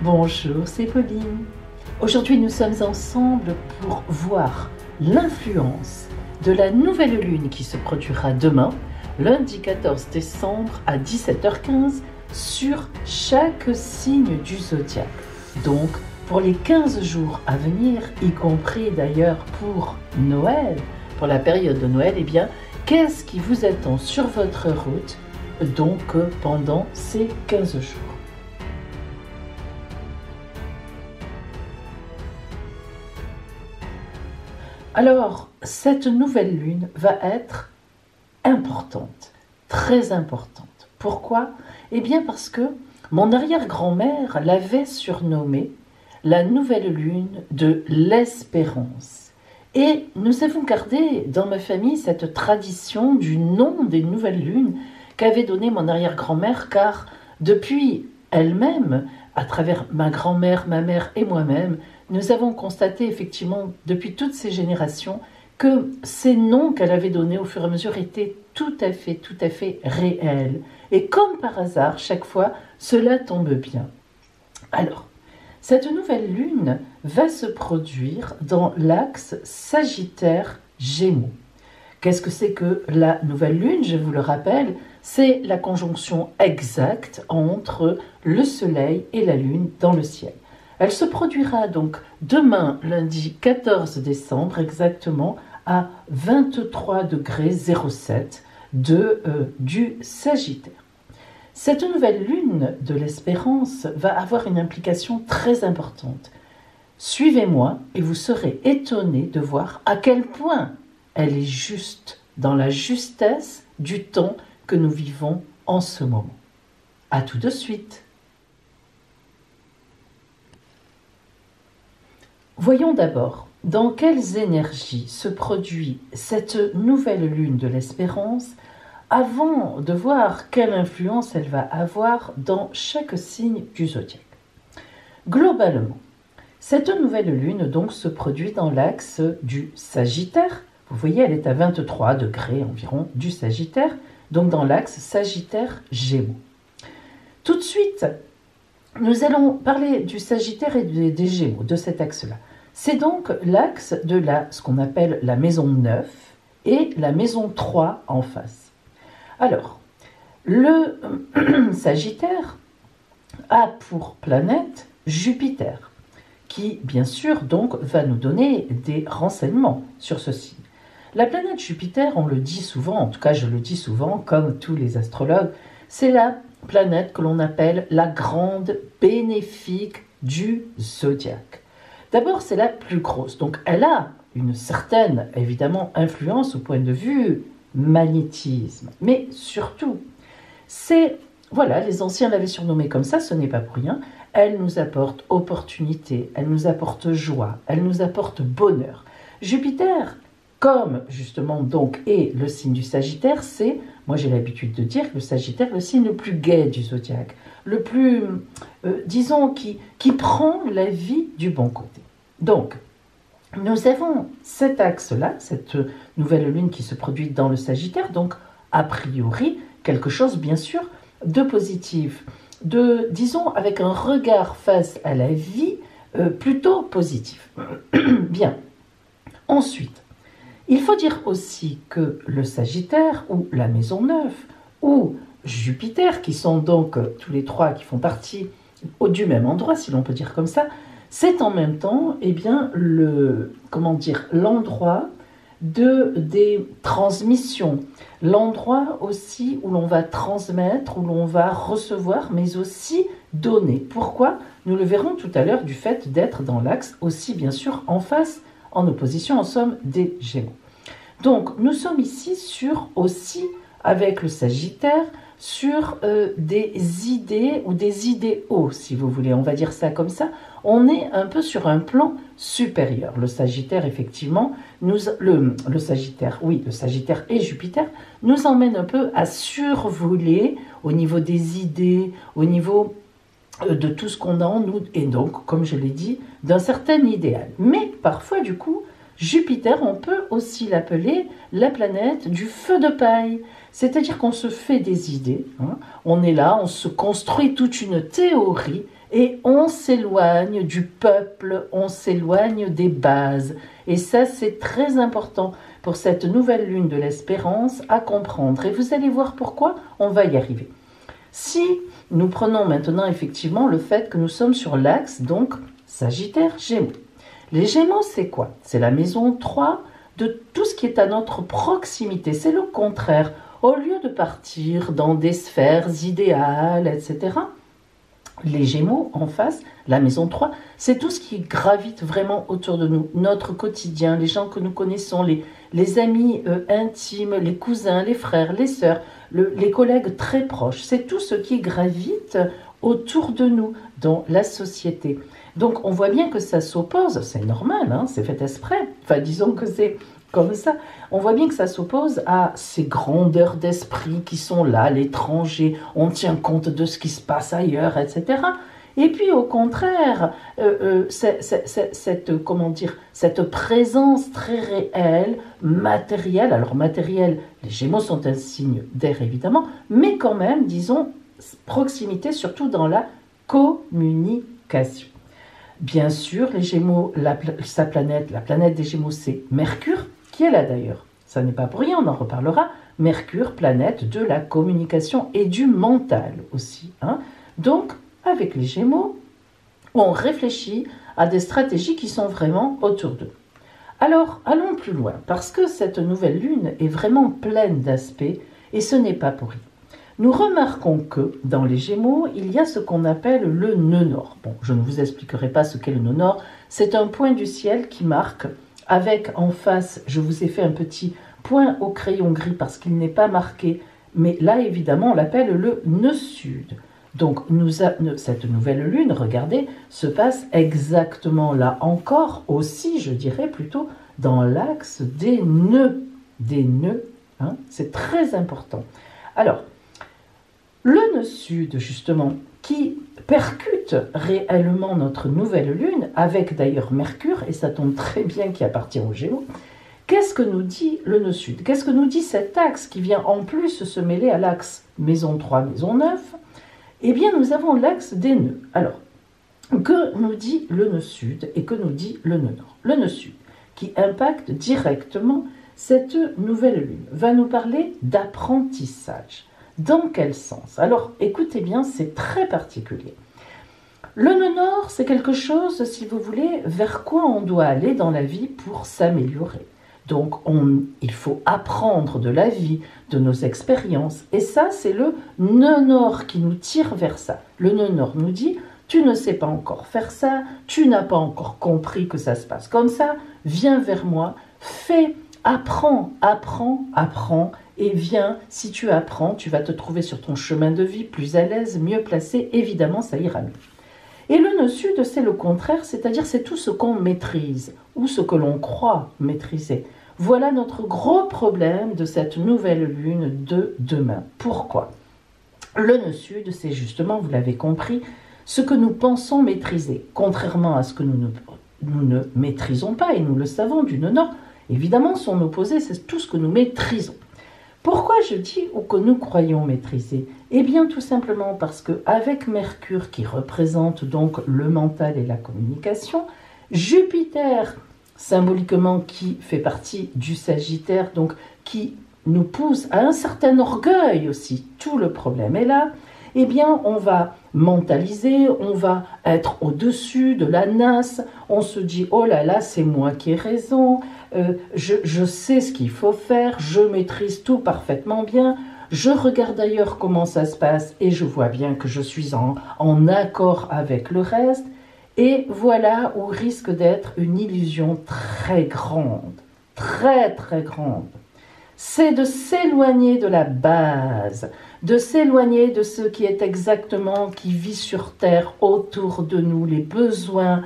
Bonjour, c'est Pauline. Aujourd'hui, nous sommes ensemble pour voir l'influence de la nouvelle lune qui se produira demain, lundi 14 décembre à 17h15, sur chaque signe du zodiaque. Donc, pour les 15 jours à venir, y compris d'ailleurs pour Noël, pour la période de Noël, eh bien, qu'est-ce qui vous attend sur votre route donc pendant ces 15 jours? Alors, cette nouvelle lune va être importante, très importante. Pourquoi? Eh bien parce que mon arrière-grand-mère l'avait surnommée la nouvelle lune de l'espérance. Et nous avons gardé dans ma famille cette tradition du nom des nouvelles lunes qu'avait donné mon arrière-grand-mère, car depuis elle-même, à travers ma grand-mère, ma mère et moi-même, nous avons constaté effectivement depuis toutes ces générations que ces noms qu'elle avait donnés au fur et à mesure étaient tout à fait réels. Et comme par hasard, chaque fois, cela tombe bien. Alors, cette nouvelle lune va se produire dans l'axe Sagittaire-Gémeaux. Qu'est-ce que c'est que la nouvelle lune? Je vous le rappelle, c'est la conjonction exacte entre le soleil et la lune dans le ciel. Elle se produira donc demain, lundi 14 décembre, exactement à 23°07 du Sagittaire. Cette nouvelle lune de l'espérance va avoir une implication très importante. Suivez-moi et vous serez étonnés de voir à quel point elle est juste, dans la justesse du temps que nous vivons en ce moment. À tout de suite. Voyons d'abord dans quelles énergies se produit cette nouvelle lune de l'espérance avant de voir quelle influence elle va avoir dans chaque signe du zodiaque. Globalement, cette nouvelle lune donc se produit dans l'axe du Sagittaire. Vous voyez, elle est à 23 degrés environ du Sagittaire, donc dans l'axe Sagittaire-Gémeaux. Tout de suite, nous allons parler du Sagittaire et des Gémeaux, de cet axe-là. C'est donc l'axe de ce qu'on appelle la maison 9 et la maison 3 en face. Alors, le Sagittaire a pour planète Jupiter, qui bien sûr donc va nous donner des renseignements sur ce signe. La planète Jupiter, on le dit souvent, en tout cas je le dis souvent, comme tous les astrologues, c'est la planète que l'on appelle la grande bénéfique du zodiaque. D'abord, c'est la plus grosse, donc elle a une certaine, évidemment, influence au point de vue magnétisme. Mais surtout, voilà, les anciens l'avaient surnommée comme ça, ce n'est pas pour rien, elle nous apporte opportunité, elle nous apporte joie, elle nous apporte bonheur. Jupiter, comme justement donc est le signe du Sagittaire, c'est, moi j'ai l'habitude de dire que le Sagittaire est le signe le plus gai du zodiaque, le plus, disons, qui prend la vie du bon côté. Donc, nous avons cet axe-là, cette nouvelle lune qui se produit dans le Sagittaire, donc a priori quelque chose bien sûr de positif, disons avec un regard face à la vie plutôt positif. Bien, ensuite, il faut dire aussi que le Sagittaire, ou la maison 9, ou Jupiter, qui sont donc tous les trois qui font partie du même endroit, si l'on peut dire comme ça, c'est en même temps l'endroit des transmissions, l'endroit aussi où l'on va transmettre, où l'on va recevoir, mais aussi donner. Pourquoi? Nous le verrons tout à l'heure du fait d'être dans l'axe aussi, bien sûr, en face, en opposition, en somme, des Gémeaux. Donc, nous sommes ici aussi, avec le Sagittaire, sur des idées ou des idéaux, si vous voulez, on va dire ça comme ça. On est un peu sur un plan supérieur. Le Sagittaire, effectivement, le Sagittaire et Jupiter nous emmènent un peu à survoler au niveau des idées, au niveau de tout ce qu'on a en nous, et donc, comme je l'ai dit, d'un certain idéal. Mais parfois, du coup, Jupiter, on peut aussi l'appeler la planète du feu de paille. C'est-à-dire qu'on se fait des idées, hein, on est là, on se construit toute une théorie, Et on s'éloigne du peuple, on s'éloigne des bases. Et ça, c'est très important pour cette nouvelle lune de l'espérance à comprendre. Et vous allez voir pourquoi, on va y arriver. Si nous prenons maintenant effectivement le fait que nous sommes sur l'axe, donc Sagittaire, Gémeaux. Les Gémeaux, c'est quoi? C'est la maison 3 de tout ce qui est à notre proximité. C'est le contraire. Au lieu de partir dans des sphères idéales, etc., les Gémeaux en face, la maison 3, c'est tout ce qui gravite vraiment autour de nous, notre quotidien, les gens que nous connaissons, les amis intimes, les cousins, les frères, les sœurs, les collègues très proches. C'est tout ce qui gravite autour de nous dans la société. Donc on voit bien que ça s'oppose, c'est normal, hein, c'est fait exprès, enfin disons que c'est comme ça. On voit bien que ça s'oppose à ces grandeurs d'esprit qui sont là, l'étranger, on tient compte de ce qui se passe ailleurs, etc. Et puis au contraire, cette présence très réelle, matérielle, alors matérielle, les Gémeaux sont un signe d'air évidemment, mais quand même, disons, proximité surtout dans la communication. Bien sûr, les Gémeaux, la planète des Gémeaux, c'est Mercure, qui est là d'ailleurs. Ça n'est pas pour rien, on en reparlera. Mercure, planète de la communication et du mental aussi. Hein. Donc, avec les Gémeaux, on réfléchit à des stratégies qui sont vraiment autour d'eux. Alors, allons plus loin, parce que cette nouvelle lune est vraiment pleine d'aspects, et ce n'est pas pour rien. Nous remarquons que, dans les Gémeaux, il y a ce qu'on appelle le nœud nord. Bon, je ne vous expliquerai pas ce qu'est le nœud nord, c'est un point du ciel qui marque, avec en face, je vous ai fait un petit point au crayon gris parce qu'il n'est pas marqué, mais là, évidemment, on l'appelle le nœud sud. Donc, cette nouvelle lune, regardez, se passe exactement là encore, aussi, je dirais plutôt, dans l'axe des nœuds. Des nœuds, hein, c'est très important. Alors, le nœud sud, justement, qui percute réellement notre nouvelle lune, avec d'ailleurs Mercure, et ça tombe très bien qu'il appartient aux Gémeaux, qu'est-ce que nous dit le nœud sud? Qu'est-ce que nous dit cet axe qui vient en plus se mêler à l'axe maison 3, maison 9? Eh bien, nous avons l'axe des nœuds. Alors, que nous dit le nœud sud et que nous dit le nœud nord? Le nœud sud, qui impacte directement cette nouvelle lune, va nous parler d'apprentissage. Dans quel sens? Alors, écoutez bien, c'est très particulier. Le nœud nord, c'est quelque chose, si vous voulez, vers quoi on doit aller dans la vie pour s'améliorer. Donc, il faut apprendre de la vie, de nos expériences. Et ça, c'est le nœud nord qui nous tire vers ça. Le nœud nord nous dit, tu ne sais pas encore faire ça, tu n'as pas encore compris que ça se passe comme ça, viens vers moi, fais, apprends, et viens, si tu apprends, tu vas te trouver sur ton chemin de vie plus à l'aise, mieux placé, évidemment, ça ira mieux. Et le nœud sud, c'est le contraire, c'est-à-dire c'est tout ce qu'on maîtrise, ou ce que l'on croit maîtriser. Voilà notre gros problème de cette nouvelle lune de demain. Pourquoi? Le nœud sud, c'est justement, vous l'avez compris, ce que nous pensons maîtriser, contrairement à ce que nous ne maîtrisons pas, et nous le savons du nœud nord, évidemment, son opposé, c'est tout ce que nous maîtrisons. Pourquoi je dis ou que nous croyons maîtriser? Eh bien, tout simplement parce qu'avec Mercure, qui représente donc le mental et la communication, Jupiter, symboliquement, qui fait partie du Sagittaire, donc qui nous pousse à un certain orgueil aussi, tout le problème est là, eh bien, on va mentaliser, on va être au-dessus de la nasse, on se dit « Oh là là, c'est moi qui ai raison, je sais ce qu'il faut faire, je maîtrise tout parfaitement bien, je regarde d'ailleurs comment ça se passe et je vois bien que je suis en accord avec le reste. » Et voilà où risque d'être une illusion très grande, très très grande. C'est de s'éloigner de la base, de s'éloigner de ce qui est exactement, qui vit sur Terre autour de nous, les besoins,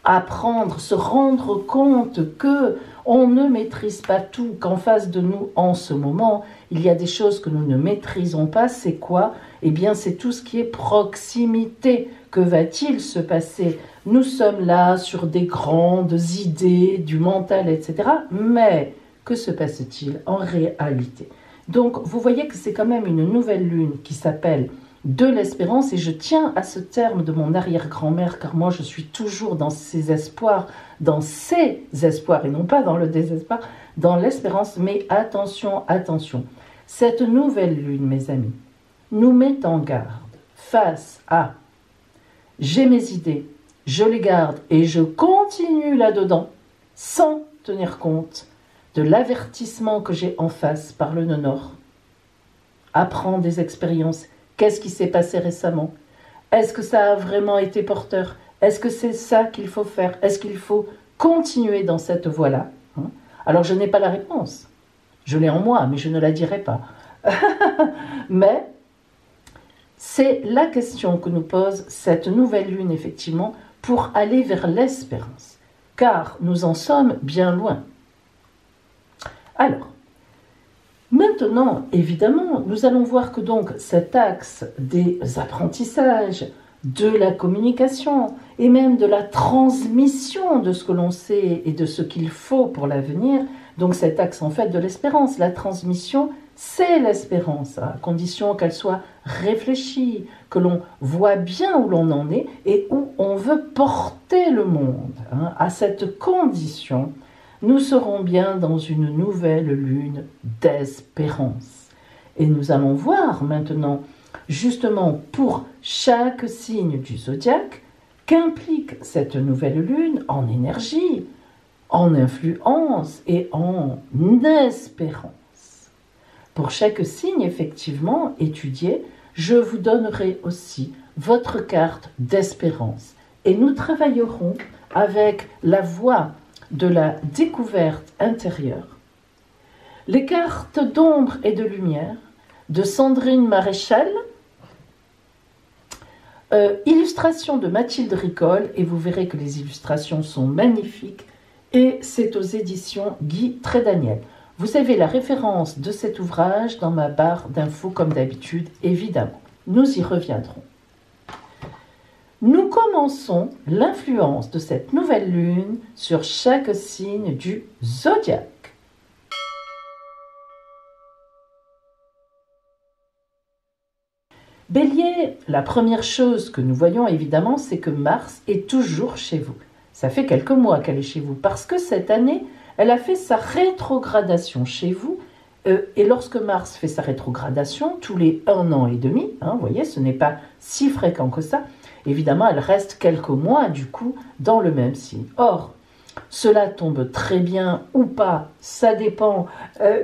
apprendre, se rendre compte que on ne maîtrise pas tout, qu'en face de nous, en ce moment, il y a des choses que nous ne maîtrisons pas. C'est quoi? Eh bien, c'est tout ce qui est proximité. Que va-t-il se passer? Nous sommes là sur des grandes idées du mental, etc. Mais que se passe-t-il en réalité? Donc, vous voyez que c'est quand même une nouvelle lune qui s'appelle de l'espérance, et je tiens à ce terme de mon arrière-grand-mère, car moi je suis toujours dans ces espoirs, et non pas dans le désespoir, dans l'espérance. Mais attention, attention, cette nouvelle lune, mes amis, nous met en garde face à « j'ai mes idées, je les garde et je continue là-dedans » sans tenir compte de l'avertissement que j'ai en face par le nœud nord. Apprends des expériences. Qu'est-ce qui s'est passé récemment? Est-ce que ça a vraiment été porteur? Est-ce que c'est ça qu'il faut faire? Est-ce qu'il faut continuer dans cette voie-là? Alors je n'ai pas la réponse. Je l'ai en moi, mais je ne la dirai pas. Mais c'est la question que nous pose cette nouvelle lune, effectivement, pour aller vers l'espérance. Car nous en sommes bien loin. Alors, maintenant, évidemment, nous allons voir que donc cet axe des apprentissages, de la communication et même de la transmission de ce que l'on sait et de ce qu'il faut pour l'avenir, donc cet axe en fait de l'espérance, la transmission, c'est l'espérance, à condition qu'elle soit réfléchie, que l'on voit bien où l'on en est et où on veut porter le monde. À cette condition, nous serons bien dans une nouvelle lune d'espérance. Et nous allons voir maintenant, justement pour chaque signe du zodiaque, qu'implique cette nouvelle lune en énergie, en influence et en espérance. Pour chaque signe, effectivement, étudié, je vous donnerai aussi votre carte d'espérance. Et nous travaillerons avec la voie de la découverte intérieure, les cartes d'ombre et de lumière de Sandrine Maréchal, illustration de Mathilde Ricol, et vous verrez que les illustrations sont magnifiques, et c'est aux éditions Guy Trédaniel. Vous avez la référence de cet ouvrage dans ma barre d'infos comme d'habitude, évidemment. Nous y reviendrons. Nous commençons l'influence de cette nouvelle lune sur chaque signe du zodiaque. Bélier, la première chose que nous voyons évidemment, c'est que Mars est toujours chez vous. Ça fait quelques mois qu'elle est chez vous, parce que cette année, elle a fait sa rétrogradation chez vous. Et lorsque Mars fait sa rétrogradation, tous les 1 an et demi, vous voyez, ce n'est pas si fréquent que ça, évidemment, elle reste quelques mois, du coup, dans le même signe. Or, cela tombe très bien ou pas, ça dépend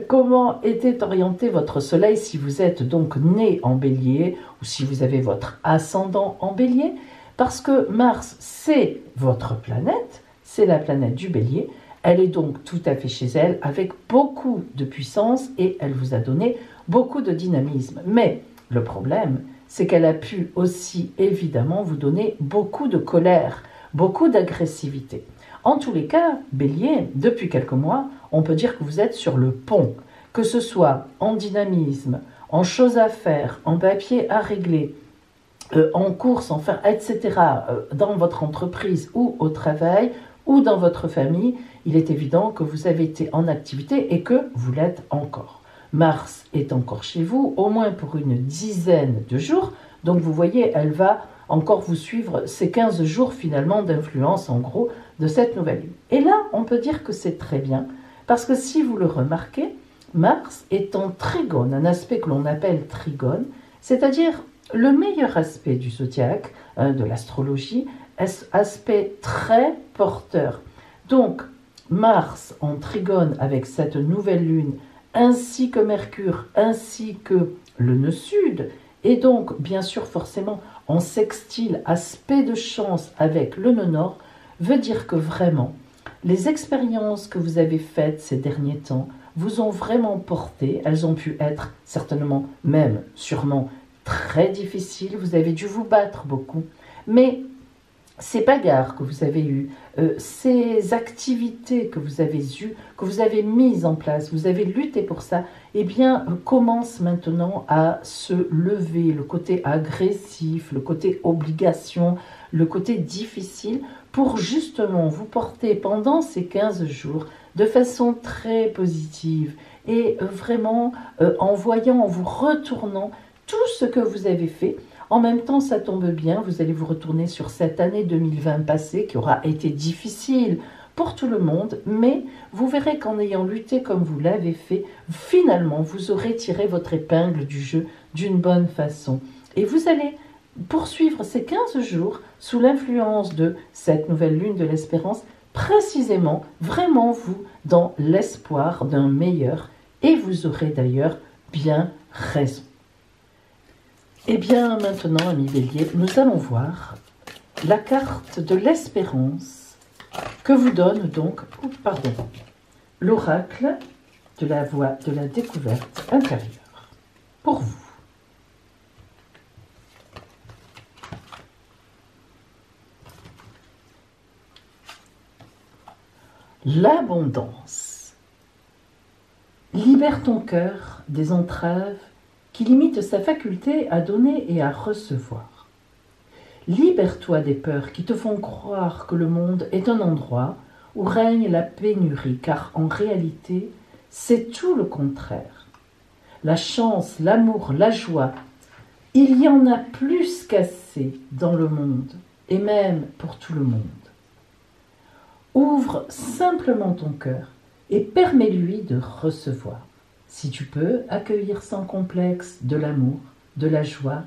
comment était orienté votre soleil, si vous êtes donc né en bélier, ou si vous avez votre ascendant en bélier, parce que Mars, c'est votre planète, c'est la planète du bélier, elle est donc tout à fait chez elle, avec beaucoup de puissance, et elle vous a donné beaucoup de dynamisme. Mais le problème, c'est qu'elle a pu aussi, évidemment, vous donner beaucoup de colère, beaucoup d'agressivité. En tous les cas, Bélier, depuis quelques mois, on peut dire que vous êtes sur le pont, que ce soit en dynamisme, en choses à faire, en papier à régler, en course, enfin, etc., dans votre entreprise ou au travail, ou dans votre famille, il est évident que vous avez été en activité et que vous l'êtes encore. Mars est encore chez vous, au moins pour une dizaine de jours. Donc vous voyez, elle va encore vous suivre ces 15 jours finalement d'influence en gros de cette nouvelle lune. Et là, on peut dire que c'est très bien, parce que si vous le remarquez, Mars est en trigone, un aspect que l'on appelle trigone, c'est-à-dire le meilleur aspect du zodiaque, de l'astrologie, aspect très porteur. Donc, Mars en trigone avec cette nouvelle lune, ainsi que Mercure, ainsi que le nœud sud, et donc, bien sûr, forcément, en sextile, aspect de chance avec le nœud nord, veut dire que vraiment, les expériences que vous avez faites ces derniers temps vous ont vraiment porté, elles ont pu être certainement, même, sûrement, très difficiles, vous avez dû vous battre beaucoup, mais ces bagarres que vous avez eues, ces activités que vous avez eues, que vous avez mises en place, vous avez lutté pour ça, eh bien, commence maintenant à se lever le côté agressif, le côté obligation, le côté difficile, pour justement vous porter pendant ces 15 jours de façon très positive et vraiment en voyant, en vous retournant tout ce que vous avez fait. En même temps, ça tombe bien, vous allez vous retourner sur cette année 2020 passée qui aura été difficile pour tout le monde, mais vous verrez qu'en ayant lutté comme vous l'avez fait, finalement, vous aurez tiré votre épingle du jeu d'une bonne façon. Et vous allez poursuivre ces 15 jours sous l'influence de cette nouvelle lune de l'espérance, précisément, vraiment vous, dans l'espoir d'un meilleur. Et vous aurez d'ailleurs bien raison. Eh bien, maintenant, amis Bélier, nous allons voir la carte de l'espérance que vous donne donc, l'oracle de la voie de la découverte intérieure pour vous. L'abondance. Libère ton cœur des entraves qui limitent sa faculté à donner et à recevoir. Libère-toi des peurs qui te font croire que le monde est un endroit où règne la pénurie, car en réalité, c'est tout le contraire. La chance, l'amour, la joie, il y en a plus qu'assez dans le monde, et même pour tout le monde. Ouvre simplement ton cœur et permets-lui de recevoir. Si tu peux accueillir sans complexe de l'amour, de la joie,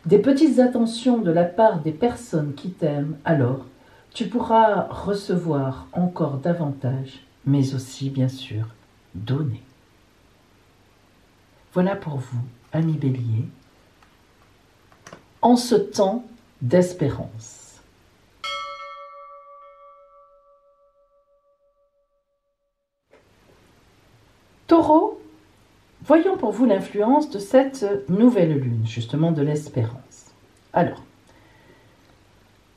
des petites attentions de la part des personnes qui t'aiment, alors tu pourras recevoir encore davantage, mais aussi, bien sûr, donner. Voilà pour vous, amis Bélier, en ce temps d'espérance. Taureau, voyons pour vous l'influence de cette nouvelle lune, justement de l'espérance. Alors,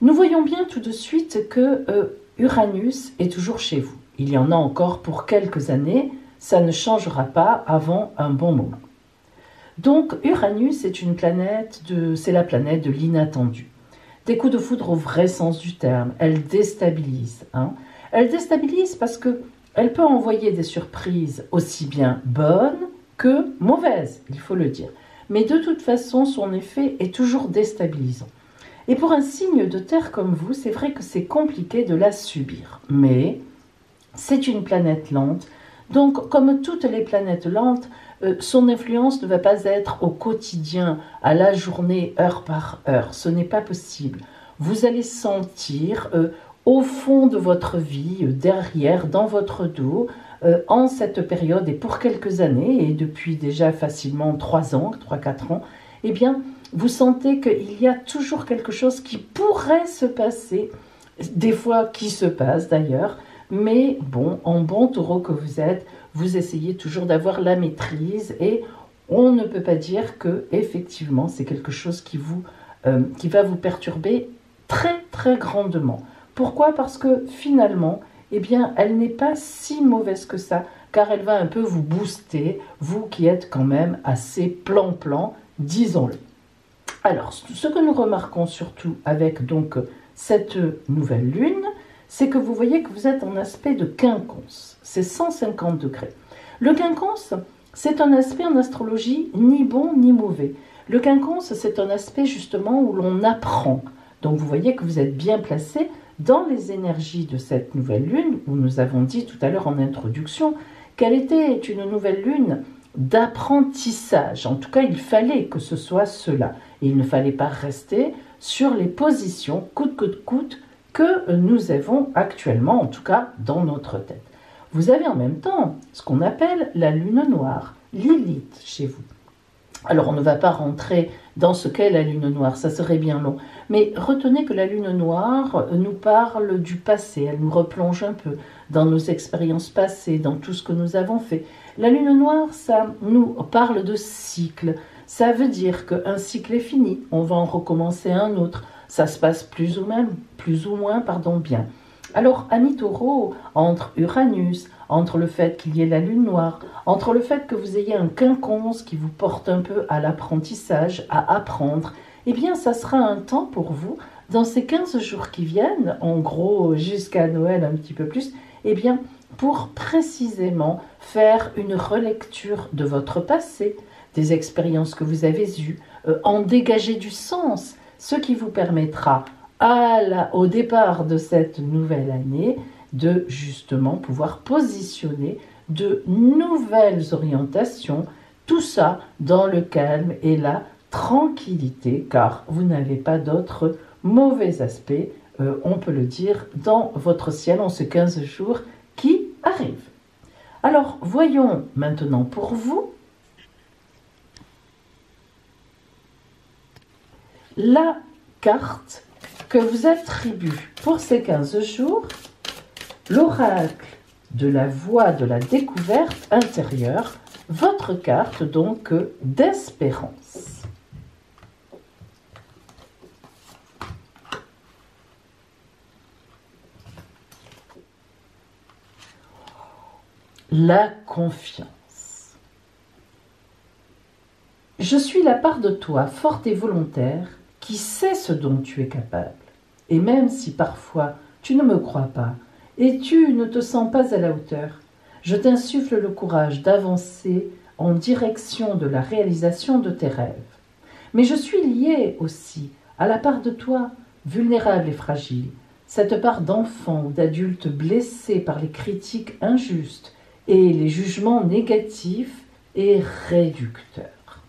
nous voyons bien tout de suite que Uranus est toujours chez vous. Il y en a encore pour quelques années, ça ne changera pas avant un bon moment. Donc Uranus est c'est la planète de l'inattendu. Des coups de foudre au vrai sens du terme, elle déstabilise. Elle déstabilise parce qu'elle peut envoyer des surprises aussi bien bonnes que mauvaise, il faut le dire. Mais de toute façon, son effet est toujours déstabilisant. Et pour un signe de terre comme vous, c'est vrai que c'est compliqué de la subir. Mais c'est une planète lente. Donc, comme toutes les planètes lentes, son influence ne va pas être au quotidien, à la journée, heure par heure. Ce n'est pas possible. Vous allez sentir au fond de votre vie, derrière, dans votre dos, en cette période et pour quelques années, et depuis déjà facilement 3 ans, 3-4 ans, eh bien, vous sentez qu'il y a toujours quelque chose qui pourrait se passer, des fois qui se passe d'ailleurs, mais bon, en bon taureau que vous êtes, vous essayez toujours d'avoir la maîtrise et on ne peut pas dire que effectivement c'est quelque chose qui va vous perturber très très grandement. Pourquoi? Parce que finalement, eh bien, elle n'est pas si mauvaise que ça, car elle va un peu vous booster, vous qui êtes quand même assez plan-plan, disons-le. Alors, ce que nous remarquons surtout avec donc cette nouvelle lune, c'est que vous voyez que vous êtes en aspect de quinconce, c'est 150 degrés. Le quinconce, c'est un aspect en astrologie ni bon ni mauvais. Le quinconce, c'est un aspect justement où l'on apprend. Donc vous voyez que vous êtes bien placé dans les énergies de cette nouvelle lune, où nous avons dit tout à l'heure en introduction qu'elle était une nouvelle lune d'apprentissage. En tout cas, il fallait que ce soit cela. Et il ne fallait pas rester sur les positions coûte que coûte que nous avons actuellement, en tout cas dans notre tête. Vous avez en même temps ce qu'on appelle la lune noire, Lilith chez vous. Alors on ne va pas rentrer dans ce qu'est la lune noire, ça serait bien long. Mais retenez que la lune noire nous parle du passé, elle nous replonge un peu dans nos expériences passées, dans tout ce que nous avons fait. La lune noire, ça nous parle de cycle. Ça veut dire qu'un cycle est fini, on va en recommencer un autre. Ça se passe plus ou moins bien. Alors, amis taureaux, entre Uranus, entre le fait qu'il y ait la lune noire, entre le fait que vous ayez un quinconce qui vous porte un peu à l'apprentissage, à apprendre, eh bien, ça sera un temps pour vous, dans ces 15 jours qui viennent, en gros jusqu'à Noël un petit peu plus, eh bien, pour précisément faire une relecture de votre passé, des expériences que vous avez eues, en dégager du sens, ce qui vous permettra au départ de cette nouvelle année de justement pouvoir positionner de nouvelles orientations, tout ça dans le calme et la tranquillité, car vous n'avez pas d'autres mauvais aspects, on peut le dire, dans votre ciel en ces 15 jours qui arrivent. Alors, voyons maintenant pour vous la carte que vous attribue pour ces 15 jours, l'oracle de la voie de la découverte intérieure, votre carte donc d'espérance. La confiance. Je suis la part de toi forte et volontaire qui sait ce dont tu es capable. Et même si parfois tu ne me crois pas et tu ne te sens pas à la hauteur, je t'insuffle le courage d'avancer en direction de la réalisation de tes rêves. Mais je suis liée aussi à la part de toi, vulnérable et fragile, cette part d'enfant ou d'adulte blessé par les critiques injustes et les jugements négatifs et réducteurs.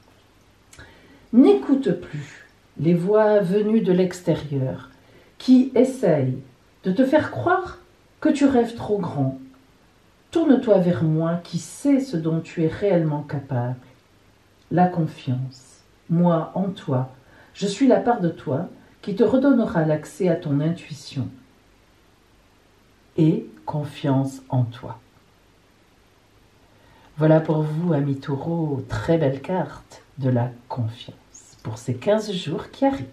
N'écoute plus les voix venues de l'extérieur qui essayent de te faire croire que tu rêves trop grand. Tourne-toi vers moi qui sais ce dont tu es réellement capable. La confiance, moi en toi, je suis la part de toi qui te redonnera l'accès à ton intuition. Et confiance en toi. Voilà pour vous, amis taureaux, très belle carte de la confiance pour ces 15 jours qui arrivent.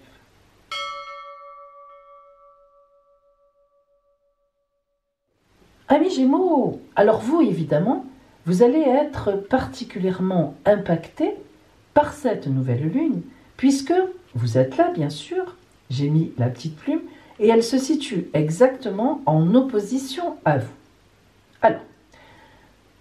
Amis Gémeaux, alors vous, évidemment, vous allez être particulièrement impactés par cette nouvelle lune, puisque vous êtes là, bien sûr, j'ai mis la petite plume, et elle se situe exactement en opposition à vous. Alors,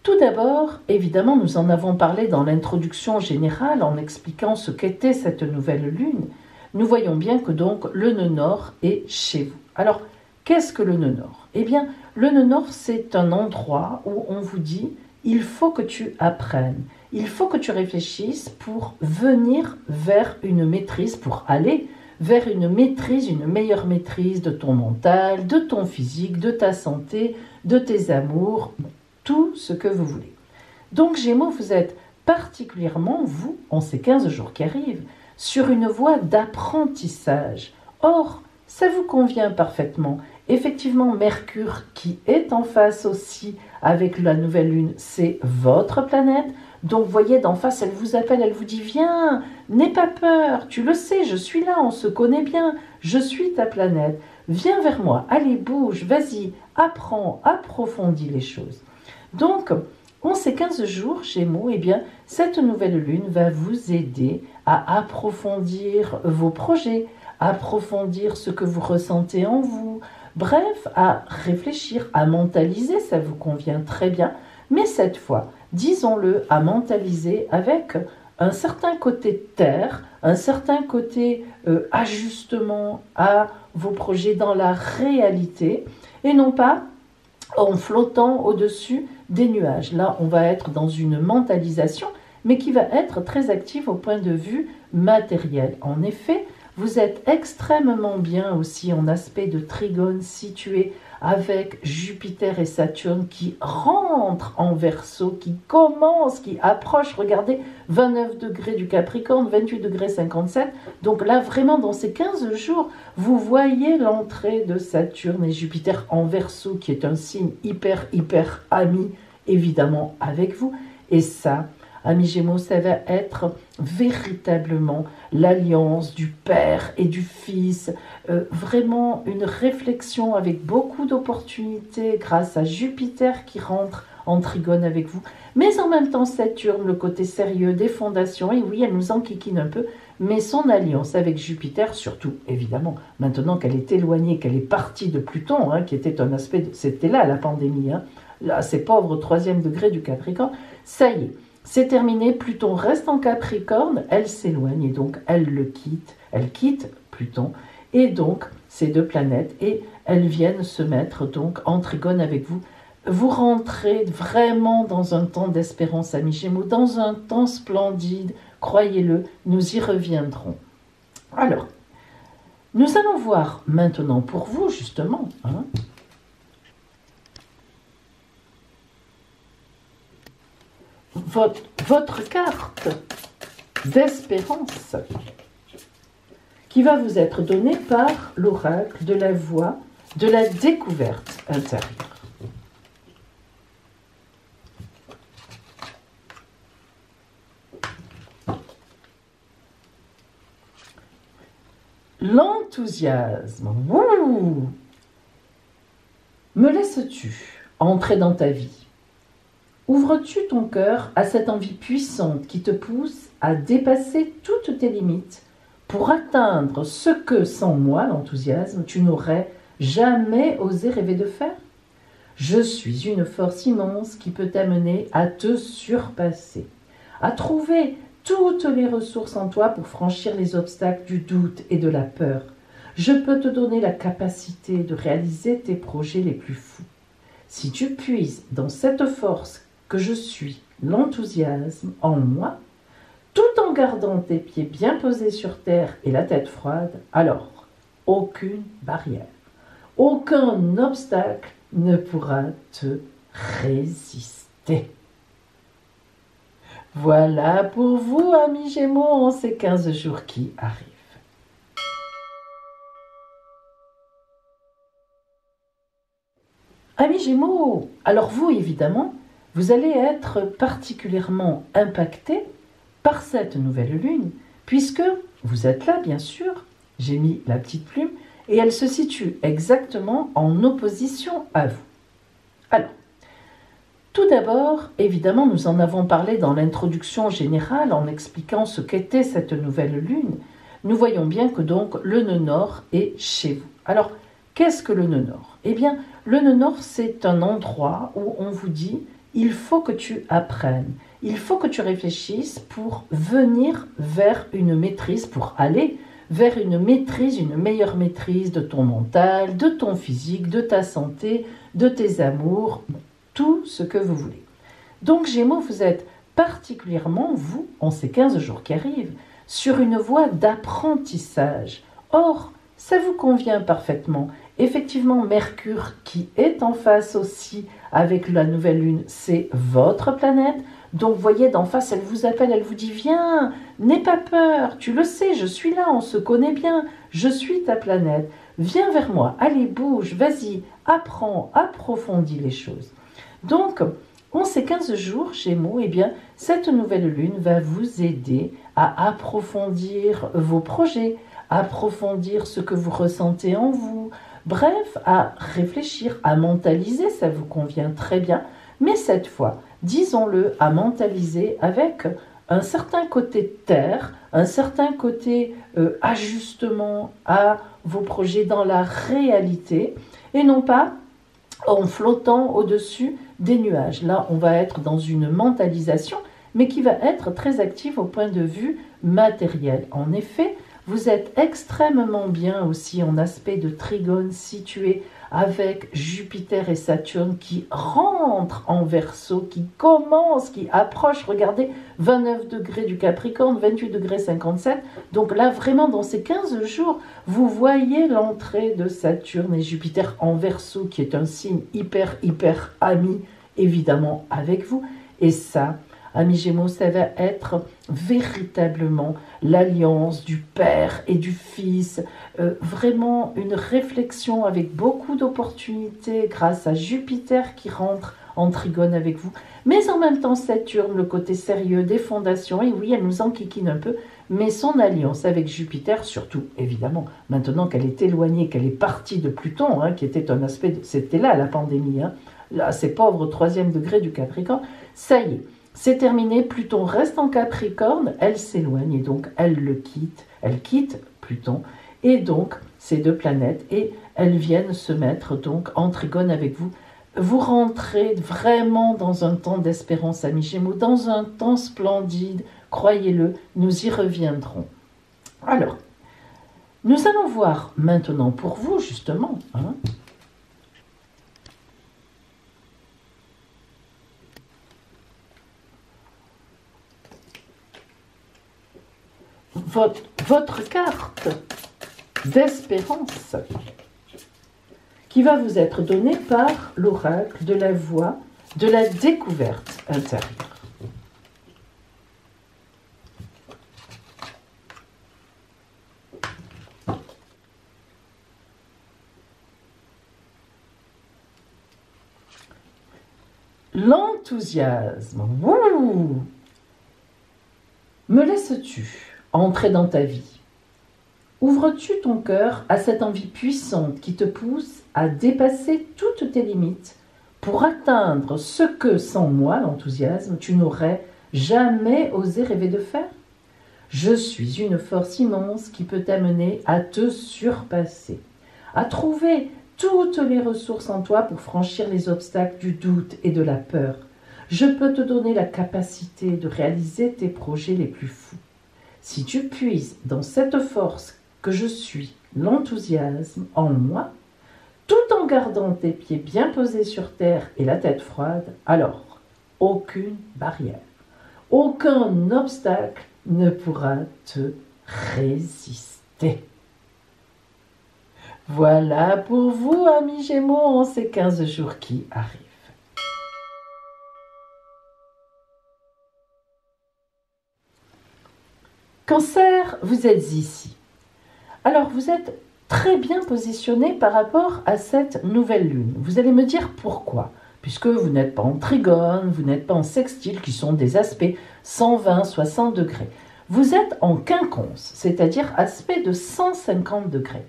tout d'abord, évidemment, nous en avons parlé dans l'introduction générale en expliquant ce qu'était cette nouvelle lune. Nous voyons bien que donc le nœud nord est chez vous. Alors, qu'est-ce que le nœud nord? Eh bien, le nœud nord, c'est un endroit où on vous dit « il faut que tu apprennes, il faut que tu réfléchisses pour venir vers une maîtrise, pour aller vers une maîtrise, une meilleure maîtrise de ton mental, de ton physique, de ta santé, de tes amours, tout ce que vous voulez. » Donc Gémeaux, vous êtes particulièrement, vous, en ces 15 jours qui arrivent, sur une voie d'apprentissage. Or, ça vous convient parfaitement. Effectivement, Mercure, qui est en face aussi avec la nouvelle lune, c'est votre planète. Donc, vous voyez, d'en face, elle vous appelle, elle vous dit « Viens, n'aie pas peur, tu le sais, je suis là, on se connaît bien, je suis ta planète. Viens vers moi, allez, bouge, vas-y, apprends, approfondis les choses. » Donc, en ces 15 jours, Gémeaux, eh bien, cette nouvelle lune va vous aider à approfondir vos projets, approfondir ce que vous ressentez en vous, bref, à réfléchir, à mentaliser, ça vous convient très bien, mais cette fois, disons-le, à mentaliser avec un certain côté terre, un certain côté ajustement à vos projets dans la réalité, et non pas en flottant au-dessus des nuages. Là, on va être dans une mentalisation, mais qui va être très active au point de vue matériel. En effet, vous êtes extrêmement bien aussi en aspect de trigone situé avec Jupiter et Saturne qui rentrent en Verseau, qui commence, qui approche, regardez, 29 degrés du Capricorne, 28 degrés 57. Donc là, vraiment, dans ces 15 jours, vous voyez l'entrée de Saturne et Jupiter en Verseau, qui est un signe hyper ami, évidemment, avec vous. Et ça, amis Gémeaux, ça va être véritablement l'alliance du père et du fils, vraiment une réflexion avec beaucoup d'opportunités grâce à Jupiter qui rentre en trigone avec vous, mais en même temps Saturne, le côté sérieux des fondations, et oui, elle nous enquiquine un peu, mais son alliance avec Jupiter, surtout évidemment, maintenant qu'elle est éloignée, qu'elle est partie de Pluton, qui était un aspect, c'était là la pandémie, là, ces pauvres 3e degrés du Capricorne, ça y est. c'est terminé, Pluton reste en Capricorne, elle s'éloigne et donc elle quitte Pluton, et donc ces deux planètes, et elles viennent se mettre donc en trigone avec vous. Vous rentrez vraiment dans un temps d'espérance, amis Gémeaux, dans un temps splendide, croyez-le, nous y reviendrons. Alors, nous allons voir maintenant pour vous, justement, votre carte d'espérance qui va vous être donnée par l'oracle de la voix de la découverte intérieure. L'enthousiasme. Ouh. Me laisses-tu entrer dans ta vie? Ouvres-tu ton cœur à cette envie puissante qui te pousse à dépasser toutes tes limites pour atteindre ce que, sans moi, l'enthousiasme, tu n'aurais jamais osé rêver de faire? Je suis une force immense qui peut t'amener à te surpasser, à trouver toutes les ressources en toi pour franchir les obstacles du doute et de la peur. Je peux te donner la capacité de réaliser tes projets les plus fous. Si tu puises dans cette force que je suis, l'enthousiasme en moi, tout en gardant tes pieds bien posés sur terre et la tête froide, alors aucune barrière, aucun obstacle ne pourra te résister. Voilà pour vous, amis Gémeaux, en ces 15 jours qui arrivent. Amis Gémeaux, alors vous, évidemment, vous allez être particulièrement impactés par cette nouvelle lune, puisque vous êtes là, bien sûr, j'ai mis la petite plume, et elle se situe exactement en opposition à vous. Alors, tout d'abord, évidemment, nous en avons parlé dans l'introduction générale en expliquant ce qu'était cette nouvelle lune. Nous voyons bien que donc le nœud nord est chez vous. Alors, qu'est-ce que le nœud nord? Eh bien, le nœud nord, c'est un endroit où on vous dit « il faut que tu apprennes ». Il faut que tu réfléchisses pour venir vers une maîtrise, pour aller vers une maîtrise, une meilleure maîtrise de ton mental, de ton physique, de ta santé, de tes amours, tout ce que vous voulez. Donc Gémeaux, vous êtes particulièrement, vous, en ces 15 jours qui arrivent, sur une voie d'apprentissage. Or, ça vous convient parfaitement. Effectivement, Mercure, qui est en face aussi avec la nouvelle lune, c'est votre planète. Donc, vous voyez, d'en face, elle vous appelle, elle vous dit « Viens, n'aie pas peur, tu le sais, je suis là, on se connaît bien, je suis ta planète. Viens vers moi, allez, bouge, vas-y, apprends, approfondis les choses. » Donc, en ces 15 jours, Gémeaux, eh bien, cette nouvelle lune va vous aider à approfondir vos projets, approfondir ce que vous ressentez en vous, bref, à réfléchir, à mentaliser, ça vous convient très bien, mais cette fois, disons-le, à mentaliser avec un certain côté terre, un certain côté ajustement à vos projets dans la réalité, et non pas en flottant au-dessus des nuages. Là, on va être dans une mentalisation, mais qui va être très active au point de vue matériel. En effet, vous êtes extrêmement bien aussi en aspect de trigone situé avec Jupiter et Saturne qui rentrent en Verseau, qui commence, qui approche, regardez, 29 degrés du Capricorne, 28 degrés 57. Donc là, vraiment, dans ces 15 jours, vous voyez l'entrée de Saturne et Jupiter en Verseau, qui est un signe hyper ami, évidemment, avec vous. Et ça, amis Gémeaux, ça va être véritablement l'alliance du Père et du Fils, vraiment une réflexion avec beaucoup d'opportunités grâce à Jupiter qui rentre en trigone avec vous, mais en même temps Saturne, le côté sérieux des fondations, et oui, elle nous enquiquine un peu, mais son alliance avec Jupiter, surtout évidemment, maintenant qu'elle est éloignée, qu'elle est partie de Pluton, qui était un aspect, c'était là la pandémie, là, ces pauvres 3e degré du Capricorne, ça y est. C'est terminé, Pluton reste en Capricorne, elle s'éloigne et donc elle quitte Pluton, et donc ces deux planètes, et elles viennent se mettre donc en trigone avec vous. vous rentrez vraiment dans un temps d'espérance, amis Gémeaux, dans un temps splendide, croyez-le, nous y reviendrons. Alors, nous allons voir maintenant pour vous, justement, votre carte d'espérance qui va vous être donnée par l'oracle de la voix de la découverte intérieure. L'enthousiasme. Ouh. Me laisses-tu entrer dans ta vie? Ouvres-tu ton cœur à cette envie puissante qui te pousse à dépasser toutes tes limites pour atteindre ce que, sans moi, l'enthousiasme, tu n'aurais jamais osé rêver de faire? Je suis une force immense qui peut t'amener à te surpasser, à trouver toutes les ressources en toi pour franchir les obstacles du doute et de la peur. Je peux te donner la capacité de réaliser tes projets les plus fous. Si tu puises dans cette force que je suis, l'enthousiasme en moi, tout en gardant tes pieds bien posés sur terre et la tête froide, alors aucune barrière, aucun obstacle ne pourra te résister. Voilà pour vous, amis Gémeaux, en ces 15 jours qui arrivent. Cancer, vous êtes ici. Alors, vous êtes très bien positionné par rapport à cette nouvelle lune. Vous allez me dire pourquoi. Puisque vous n'êtes pas en trigone, vous n'êtes pas en sextile, qui sont des aspects 120, 60 degrés. Vous êtes en quinconce, c'est-à-dire aspect de 150 degrés.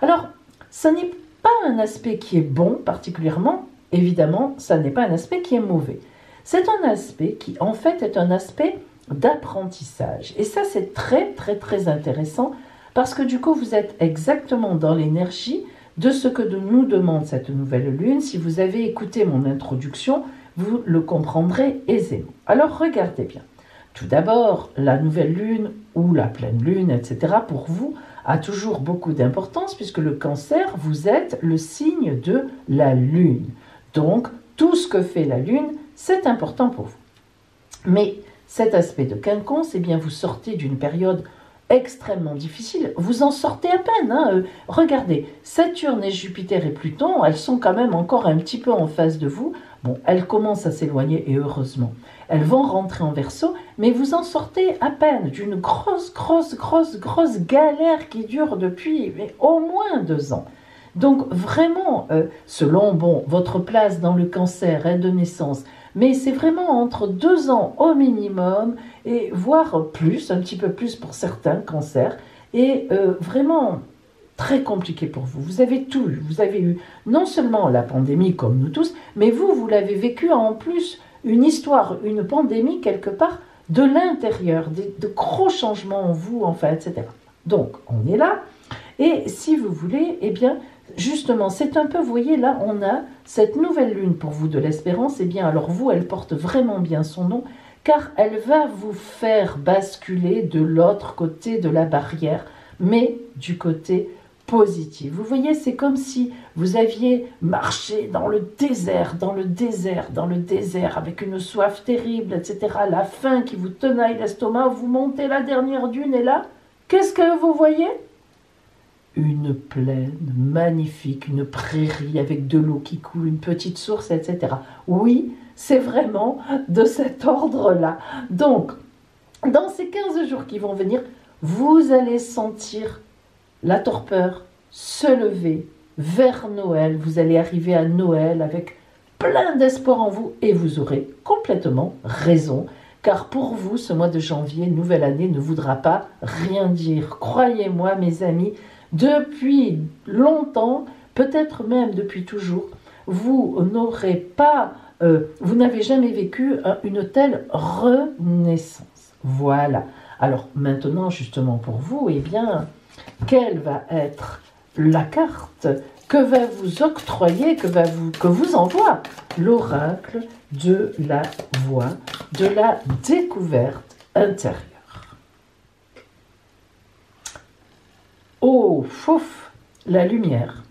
Alors, ça n'est pas un aspect qui est bon particulièrement, évidemment, ça n'est pas un aspect qui est mauvais. C'est un aspect qui, en fait, est un aspect d'apprentissage. Et ça, c'est très, très, très intéressant parce que du coup, vous êtes exactement dans l'énergie de ce que nous demande cette nouvelle lune. Si vous avez écouté mon introduction, vous le comprendrez aisément. Alors, regardez bien. Tout d'abord, la nouvelle lune ou la pleine lune, etc., pour vous, a toujours beaucoup d'importance puisque le cancer, vous êtes le signe de la lune. Donc, tout ce que fait la lune, c'est important pour vous. Mais cet aspect de quinconce, eh bien, vous sortez d'une période extrêmement difficile. Vous en sortez à peine. Regardez, Saturne et Jupiter et Pluton, elles sont quand même encore un petit peu en face de vous. Bon, elles commencent à s'éloigner et heureusement. Elles vont rentrer en Verseau, mais vous en sortez à peine d'une grosse galère qui dure depuis au moins 2 ans. Donc vraiment, selon votre place dans le cancer de naissance, mais c'est vraiment entre 2 ans au minimum, et voire plus, un petit peu plus pour certains cancers, et vraiment très compliqué pour vous. Vous avez tout eu. Vous avez eu non seulement la pandémie comme nous tous, mais vous l'avez vécu en plus une histoire, une pandémie quelque part de l'intérieur, de gros changements en vous, enfin, etc. Donc, on est là, et si vous voulez, eh bien, justement, c'est un peu, vous voyez, là, on a cette nouvelle lune pour vous de l'espérance, eh bien, alors vous, elle porte vraiment bien son nom, car elle va vous faire basculer de l'autre côté de la barrière, mais du côté positif. Vous voyez, c'est comme si vous aviez marché dans le désert, avec une soif terrible, etc., la faim qui vous tenaille l'estomac, vous montez la dernière dune, et là, qu'est-ce que vous voyez ? Une plaine magnifique, une prairie avec de l'eau qui coule, une petite source, etc. Oui, c'est vraiment de cet ordre-là. Donc, dans ces 15 jours qui vont venir, vous allez sentir la torpeur se lever vers Noël. Vous allez arriver à Noël avec plein d'espoir en vous et vous aurez complètement raison. Car pour vous, ce mois de janvier, nouvelle année, ne voudra pas rien dire. Croyez-moi, mes amis, depuis longtemps, peut-être même depuis toujours, vous n'avez jamais vécu une telle renaissance. Voilà. Alors maintenant, justement pour vous, eh bien, quelle va être la carte que va vous octroyer, que vous envoie l'oracle de la voix, de la découverte intérieure. Oh, fouf, la lumière.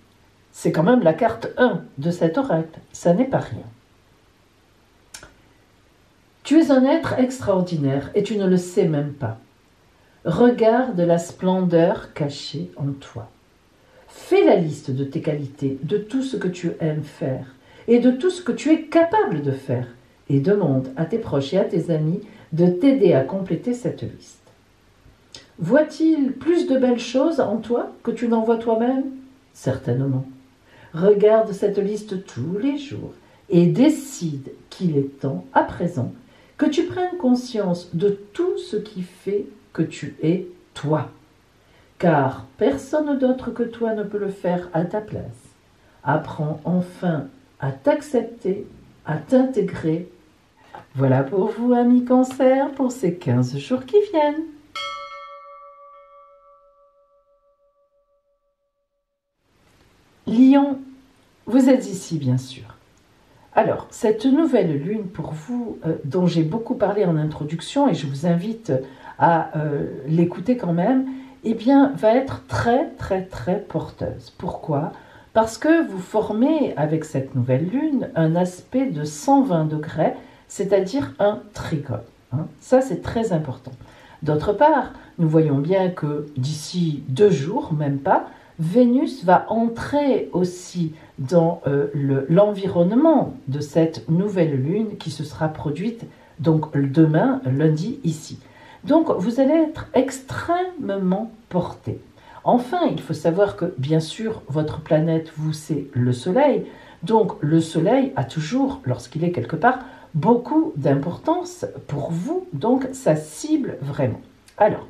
C'est quand même la carte 1 de cet oracle, ça n'est pas rien. Tu es un être extraordinaire et tu ne le sais même pas. Regarde la splendeur cachée en toi. Fais la liste de tes qualités, de tout ce que tu aimes faire et de tout ce que tu es capable de faire et demande à tes proches et à tes amis de t'aider à compléter cette liste. Voit-il plus de belles choses en toi que tu n'en vois toi-même? Certainement. Regarde cette liste tous les jours et décide qu'il est temps, à présent, que tu prennes conscience de tout ce qui fait que tu es toi. Car personne d'autre que toi ne peut le faire à ta place. Apprends enfin à t'accepter, à t'intégrer. Voilà pour vous, amis Cancer, pour ces 15 jours qui viennent. Lion, vous êtes ici, bien sûr. Alors, cette nouvelle lune pour vous, dont j'ai beaucoup parlé en introduction, et je vous invite à l'écouter quand même, eh bien, va être très, très, très porteuse. Pourquoi? Parce que vous formez, avec cette nouvelle lune, un aspect de 120 degrés, c'est-à-dire un trigone. Hein. Ça, c'est très important. D'autre part, nous voyons bien que d'ici 2 jours, même pas, Vénus va entrer aussi dans l'environnement de cette nouvelle lune qui se sera produite donc demain, lundi, ici. Donc vous allez être extrêmement porté. Enfin, il faut savoir que bien sûr, votre planète, vous, c'est le Soleil. Donc le Soleil a toujours, lorsqu'il est quelque part, beaucoup d'importance pour vous. Donc ça cible vraiment. Alors,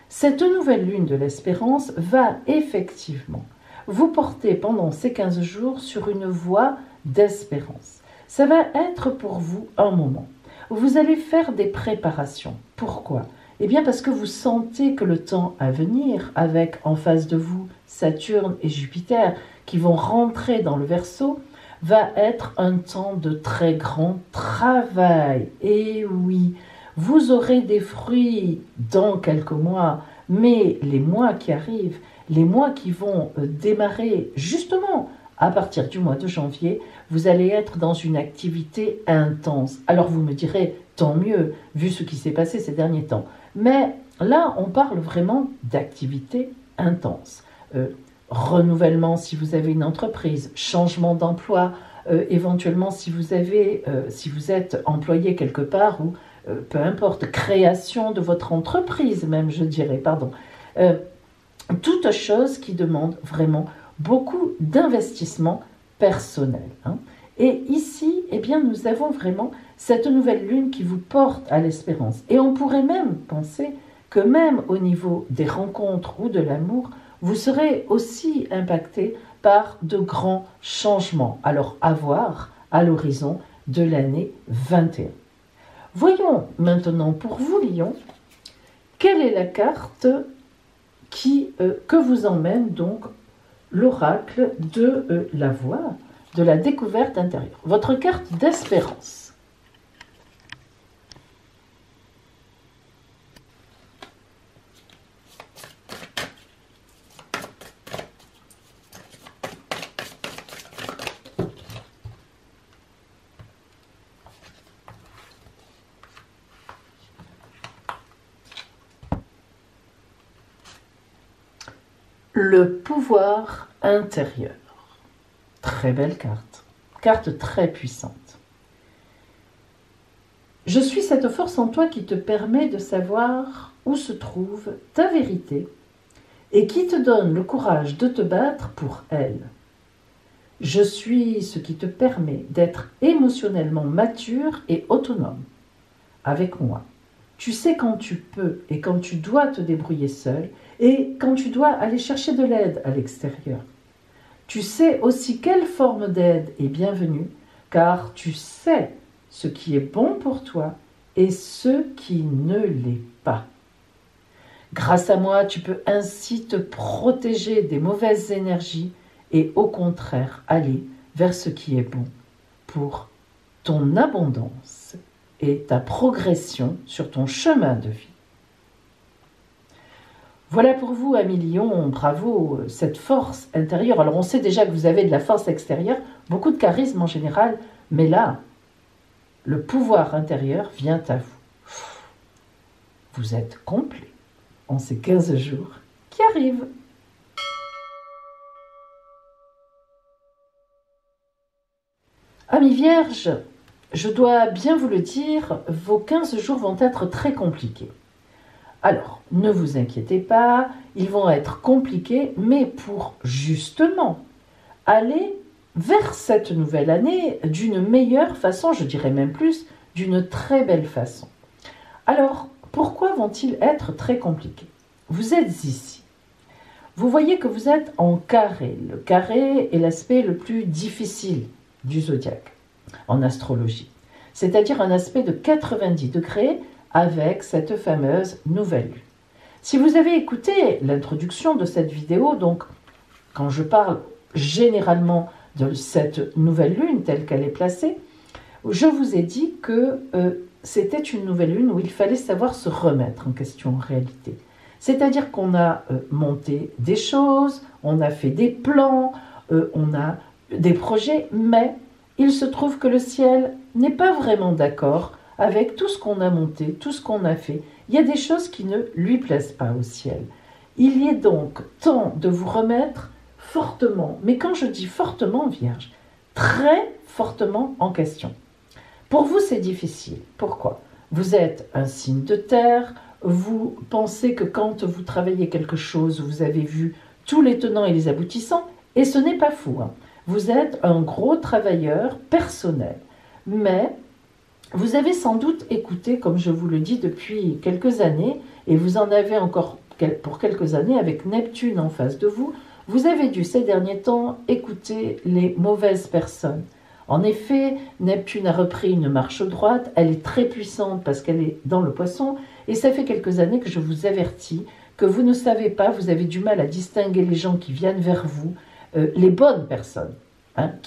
cette nouvelle lune de l'espérance va effectivement vous porter pendant ces 15 jours sur une voie d'espérance. Ça va être pour vous un moment. Vous allez faire des préparations. Pourquoi? Eh bien parce que vous sentez que le temps à venir, avec en face de vous Saturne et Jupiter qui vont rentrer dans le Verseau, va être un temps de très grand travail. Et oui, vous aurez des fruits dans quelques mois, mais les mois qui arrivent, les mois qui vont démarrer justement à partir du mois de janvier, vous allez être dans une activité intense. Alors vous me direz, tant mieux, vu ce qui s'est passé ces derniers temps. Mais là, on parle vraiment d'activité intense. Renouvellement si vous avez une entreprise, changement d'emploi, éventuellement si vous êtes employé quelque part ou peu importe, création de votre entreprise même, je dirais, pardon. Toute chose qui demande vraiment beaucoup d'investissement personnel. Hein. Et ici, eh bien, nous avons vraiment cette nouvelle lune qui vous porte à l'espérance. Et on pourrait même penser que même au niveau des rencontres ou de l'amour, vous serez aussi impacté par de grands changements. Alors, à voir à l'horizon de l'année 21. Voyons maintenant pour vous, Lion, quelle est la carte que vous emmène donc l'oracle de la voie, de la découverte intérieure. Votre carte d'espérance. Le pouvoir intérieur. Très belle carte. Carte très puissante. Je suis cette force en toi qui te permet de savoir où se trouve ta vérité et qui te donne le courage de te battre pour elle. Je suis ce qui te permet d'être émotionnellement mature et autonome. Avec moi, tu sais quand tu peux et quand tu dois te débrouiller seul et quand tu dois aller chercher de l'aide à l'extérieur. Tu sais aussi quelle forme d'aide est bienvenue, car tu sais ce qui est bon pour toi et ce qui ne l'est pas. Grâce à moi, tu peux ainsi te protéger des mauvaises énergies et au contraire aller vers ce qui est bon pour ton abondance et ta progression sur ton chemin de vie. Voilà pour vous, amis Lion, bravo, cette force intérieure. Alors on sait déjà que vous avez de la force extérieure, beaucoup de charisme en général, mais là, le pouvoir intérieur vient à vous. Vous êtes complet en ces 15 jours qui arrivent. Amis Vierges, je dois bien vous le dire, vos 15 jours vont être très compliqués. Alors, ne vous inquiétez pas, ils vont être compliqués, mais pour justement aller vers cette nouvelle année d'une meilleure façon, je dirais même plus, d'une très belle façon. Alors, pourquoi vont-ils être très compliqués? Vous êtes ici. Vous voyez que vous êtes en carré. Le carré est l'aspect le plus difficile du zodiaque en astrologie, c'est-à-dire un aspect de 90 degrés avec cette fameuse nouvelle lune. Si vous avez écouté l'introduction de cette vidéo, donc quand je parle généralement de cette nouvelle lune telle qu'elle est placée, je vous ai dit que c'était une nouvelle lune où il fallait savoir se remettre en question en réalité. C'est-à-dire qu'on a monté des choses, on a fait des plans, on a des projets, mais il se trouve que le ciel n'est pas vraiment d'accord avec tout ce qu'on a monté, tout ce qu'on a fait. Il y a des choses qui ne lui plaisent pas au ciel. Il y est donc temps de vous remettre fortement, mais quand je dis fortement, Vierge, très fortement en question. Pour vous, c'est difficile. Pourquoi? Vous êtes un signe de terre, vous pensez que quand vous travaillez quelque chose, vous avez vu tous les tenants et les aboutissants, et ce n'est pas fou. Vous êtes un gros travailleur personnel, mais vous avez sans doute écouté, comme je vous le dis depuis quelques années, et vous en avez encore pour quelques années avec Neptune en face de vous, vous avez dû ces derniers temps écouter les mauvaises personnes. En effet, Neptune a repris une marche droite, elle est très puissante parce qu'elle est dans le poisson, et ça fait quelques années que je vous avertis que vous ne savez pas, vous avez du mal à distinguer les gens qui viennent vers vous, les bonnes personnes.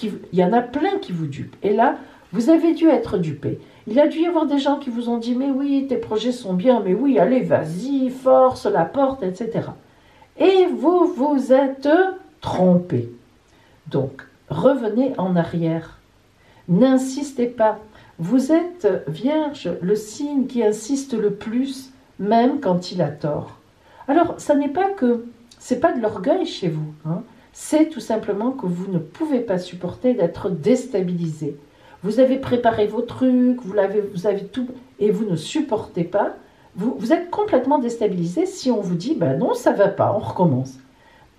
Il y en a plein qui vous dupent, et là, vous avez dû être dupé. Il a dû y avoir des gens qui vous ont dit « mais oui, tes projets sont bien, mais oui, allez, vas-y, force la porte, etc. » Et vous vous êtes trompé. Donc, revenez en arrière. N'insistez pas. Vous êtes, Vierge, le signe qui insiste le plus, même quand il a tort. Alors, ça n'est pas que, c'est pas de l'orgueil chez vous, c'est tout simplement que vous ne pouvez pas supporter d'être déstabilisé. Vous avez préparé vos trucs, vous avez tout, et vous ne supportez pas. Vous êtes complètement déstabilisé si on vous dit « ben non, ça ne va pas, on recommence ».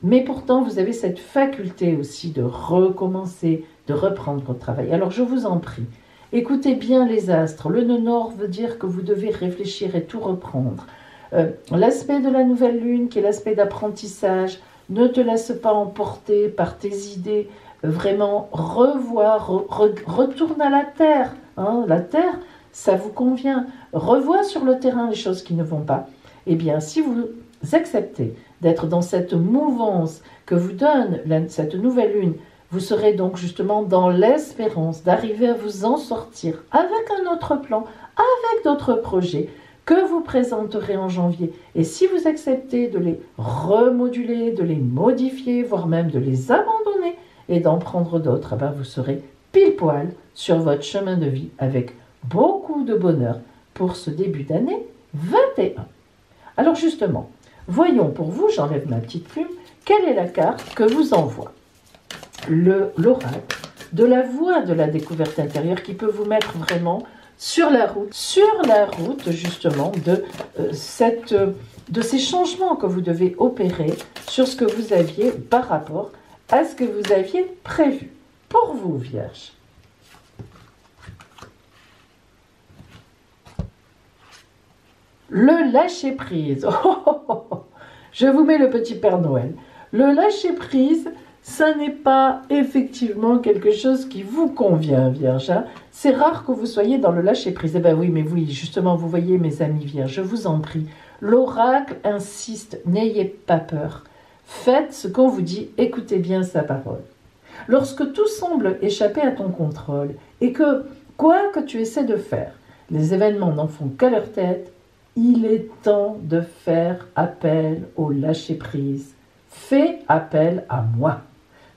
Mais pourtant, vous avez cette faculté aussi de recommencer, de reprendre votre travail. Alors, je vous en prie, écoutez bien les astres. Le nœud nord veut dire que vous devez réfléchir et tout reprendre. L'aspect de la nouvelle lune, qui est l'aspect d'apprentissage, ne te laisse pas emporter par tes idées. Vraiment, revoir, retourne à la terre. La terre, ça vous convient. Revois sur le terrain les choses qui ne vont pas. Eh bien, si vous acceptez d'être dans cette mouvance que vous donne cette nouvelle lune, vous serez donc justement dans l'espérance d'arriver à vous en sortir avec un autre plan, avec d'autres projets que vous présenterez en janvier. Et si vous acceptez de les remoduler, de les modifier, voire même de les abandonner et d'en prendre d'autres, vous serez pile poil sur votre chemin de vie avec beaucoup de bonheur pour ce début d'année 21. Alors justement, voyons pour vous, j'enlève ma petite plume, quelle est la carte que vous envoie l'oracle de la voie de la découverte intérieure qui peut vous mettre vraiment sur la route justement de ces changements que vous devez opérer sur ce que vous aviez par rapport à ce que vous aviez prévu. Pour vous, Vierge. Le lâcher-prise. Je vous mets le petit Père Noël. Le lâcher-prise, ça n'est pas effectivement quelque chose qui vous convient, Vierge. C'est rare que vous soyez dans le lâcher-prise. Eh bien oui, mais oui, justement, vous voyez, mes amis Vierges, je vous en prie. L'oracle insiste, n'ayez pas peur. Faites ce qu'on vous dit, écoutez bien sa parole. Lorsque tout semble échapper à ton contrôle et que, quoi que tu essaies de faire, les événements n'en font qu'à leur tête, il est temps de faire appel au lâcher-prise. Fais appel à moi.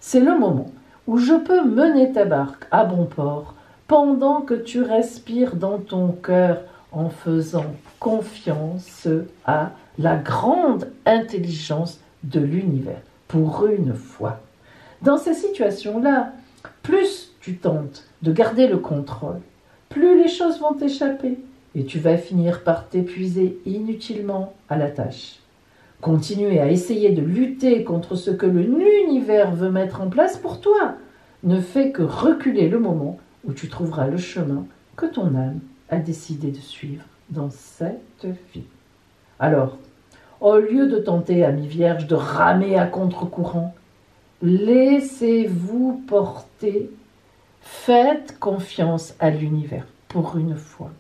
C'est le moment où je peux mener ta barque à bon port pendant que tu respires dans ton cœur en faisant confiance à la grande intelligence de l'univers, pour une fois. Dans ces situations-là, plus tu tentes de garder le contrôle, plus les choses vont t'échapper et tu vas finir par t'épuiser inutilement à la tâche. Continuer à essayer de lutter contre ce que l'univers veut mettre en place pour toi ne fait que reculer le moment où tu trouveras le chemin que ton âme a décidé de suivre dans cette vie. Alors, au lieu de tenter, amis vierges, de ramer à contre-courant, laissez-vous porter. Faites confiance à l'univers, pour une fois.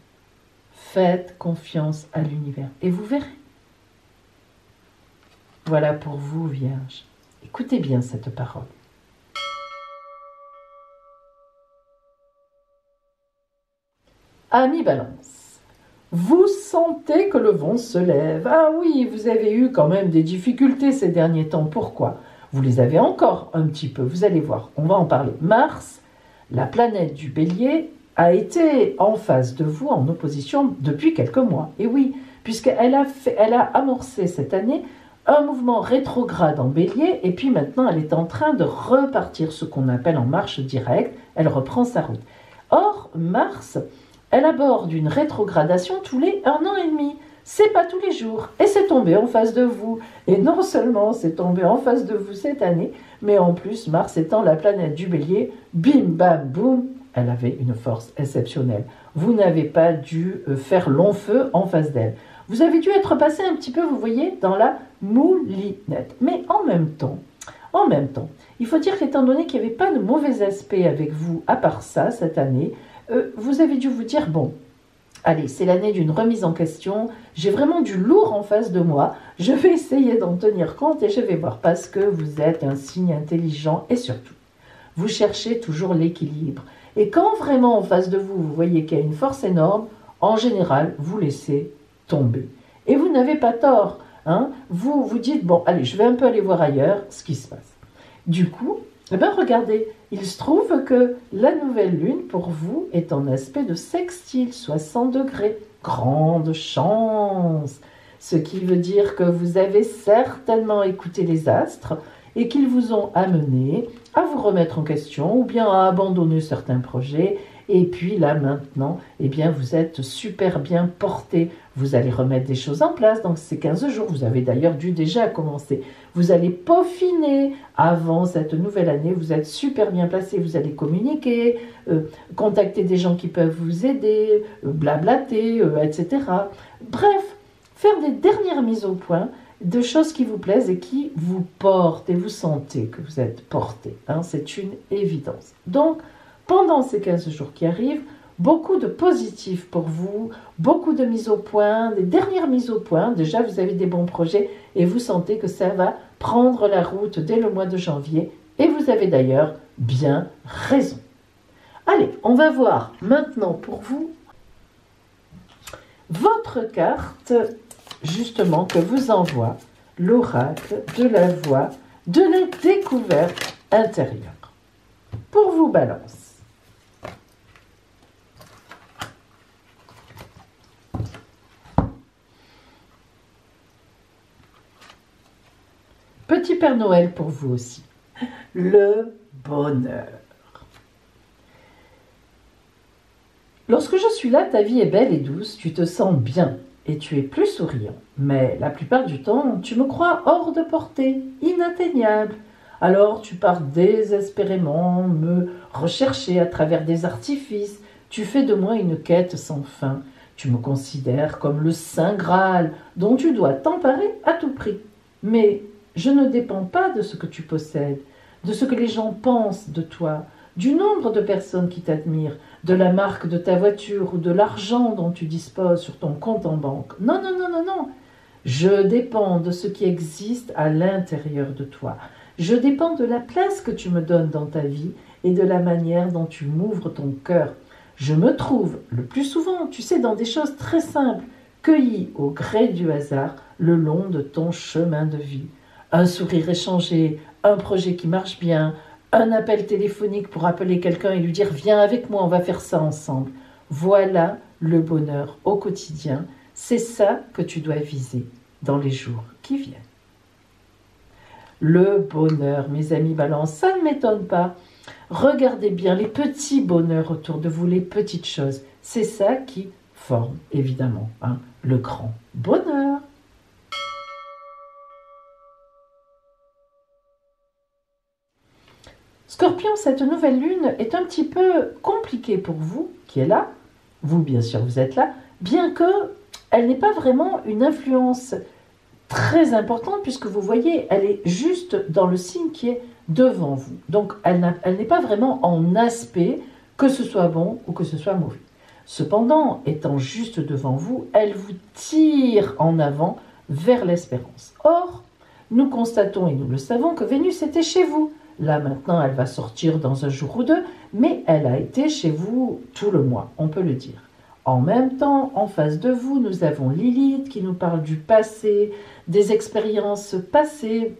Faites confiance à l'univers et vous verrez. Voilà pour vous, Vierge. Écoutez bien cette parole. Amis Balance, vous sentez que le vent se lève. Ah oui, vous avez eu quand même des difficultés ces derniers temps. Pourquoi? Vous les avez encore un petit peu, vous allez voir, on va en parler. Mars, la planète du Bélier, a été en face de vous en opposition depuis quelques mois. Et oui, puisqu'elle a amorcé cette année un mouvement rétrograde en Bélier, et puis maintenant elle est en train de repartir, ce qu'on appelle en marche directe, elle reprend sa route. Or, Mars, elle aborde une rétrogradation tous les 1 an et demi. C'est pas tous les jours, et c'est tombé en face de vous. Et non seulement c'est tombé en face de vous cette année, mais en plus, Mars étant la planète du Bélier, bim, bam, boum, elle avait une force exceptionnelle. Vous n'avez pas dû faire long feu en face d'elle. Vous avez dû être passé un petit peu, vous voyez, dans la moulinette. Mais en même temps, il faut dire qu'étant donné qu'il n'y avait pas de mauvais aspect avec vous, à part ça, cette année, vous avez dû vous dire, bon, allez, c'est l'année d'une remise en question, j'ai vraiment du lourd en face de moi, je vais essayer d'en tenir compte et je vais voir, parce que vous êtes un signe intelligent et surtout, vous cherchez toujours l'équilibre. Et quand vraiment en face de vous, vous voyez qu'il y a une force énorme, en général, vous laissez tomber. Et vous n'avez pas tort. Hein. Vous vous dites, bon, allez, je vais un peu aller voir ailleurs ce qui se passe. Du coup, eh bien, regardez, il se trouve que la nouvelle lune, pour vous, est en aspect de sextile, 60 degrés. Grande chance. Ce qui veut dire que vous avez certainement écouté les astres et qu'ils vous ont amené à vous remettre en question ou bien à abandonner certains projets. Et puis là, maintenant, eh bien, vous êtes super bien porté. Vous allez remettre des choses en place. Donc, ces 15 jours, vous avez d'ailleurs dû déjà commencer. Vous allez peaufiner avant cette nouvelle année. Vous êtes super bien placé. Vous allez communiquer, contacter des gens qui peuvent vous aider, blablater, etc. Bref, faire des dernières mises au point de choses qui vous plaisent et qui vous portent. Et vous sentez que vous êtes porté. Hein, c'est une évidence. Donc, pendant ces 15 jours qui arrivent, beaucoup de positifs pour vous, beaucoup de mises au point, des dernières mises au point. Déjà, vous avez des bons projets et vous sentez que ça va prendre la route dès le mois de janvier. Et vous avez d'ailleurs bien raison. Allez, on va voir maintenant pour vous votre carte, justement, que vous envoie l'oracle de la voix de la découverte intérieure. Pour vous, Balance. Petit Père Noël pour vous aussi. Le bonheur. Lorsque je suis là, ta vie est belle et douce, tu te sens bien et tu es plus souriant. Mais la plupart du temps, tu me crois hors de portée, inatteignable. Alors tu pars désespérément me rechercher à travers des artifices. Tu fais de moi une quête sans fin. Tu me considères comme le Saint Graal dont tu dois t'emparer à tout prix. Mais je ne dépends pas de ce que tu possèdes, de ce que les gens pensent de toi, du nombre de personnes qui t'admirent, de la marque de ta voiture ou de l'argent dont tu disposes sur ton compte en banque. Non, non, non, non, non. Je dépends de ce qui existe à l'intérieur de toi. Je dépends de la place que tu me donnes dans ta vie et de la manière dont tu m'ouvres ton cœur. Je me trouve le plus souvent, tu sais, dans des choses très simples, cueillies au gré du hasard le long de ton chemin de vie. Un sourire échangé, un projet qui marche bien, un appel téléphonique pour appeler quelqu'un et lui dire « Viens avec moi, on va faire ça ensemble ». Voilà le bonheur au quotidien. C'est ça que tu dois viser dans les jours qui viennent. Le bonheur, mes amis Balance, ça ne m'étonne pas. Regardez bien les petits bonheurs autour de vous, les petites choses. C'est ça qui forme, évidemment, le grand bonheur. Scorpion, cette nouvelle lune est un petit peu compliquée pour vous, qui est là. Vous, bien sûr, vous êtes là, bien que elle n'ait pas vraiment une influence très importante, puisque vous voyez, elle est juste dans le signe qui est devant vous. Donc, elle n'est pas vraiment en aspect, que ce soit bon ou que ce soit mauvais. Cependant, étant juste devant vous, elle vous tire en avant vers l'espérance. Or, nous constatons et nous le savons que Vénus était chez vous. Là, maintenant, elle va sortir dans un jour ou deux, mais elle a été chez vous tout le mois, on peut le dire. En même temps, en face de vous, nous avons Lilith qui nous parle du passé, des expériences passées,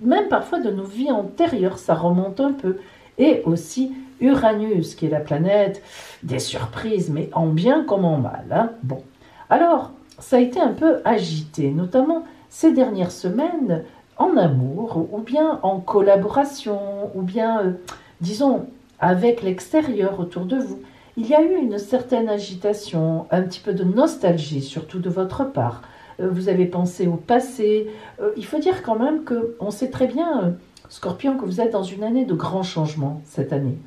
même parfois de nos vies antérieures, ça remonte un peu. Et aussi Uranus, qui est la planète des surprises, mais en bien comme en mal. Bon, alors, ça a été un peu agité, notamment ces dernières semaines, en amour, ou bien en collaboration, ou bien, disons, avec l'extérieur autour de vous. Il y a eu une certaine agitation, un petit peu de nostalgie, surtout de votre part. Vous avez pensé au passé. Il faut dire quand même qu'on sait très bien, Scorpion, que vous êtes dans une année de grands changements cette année.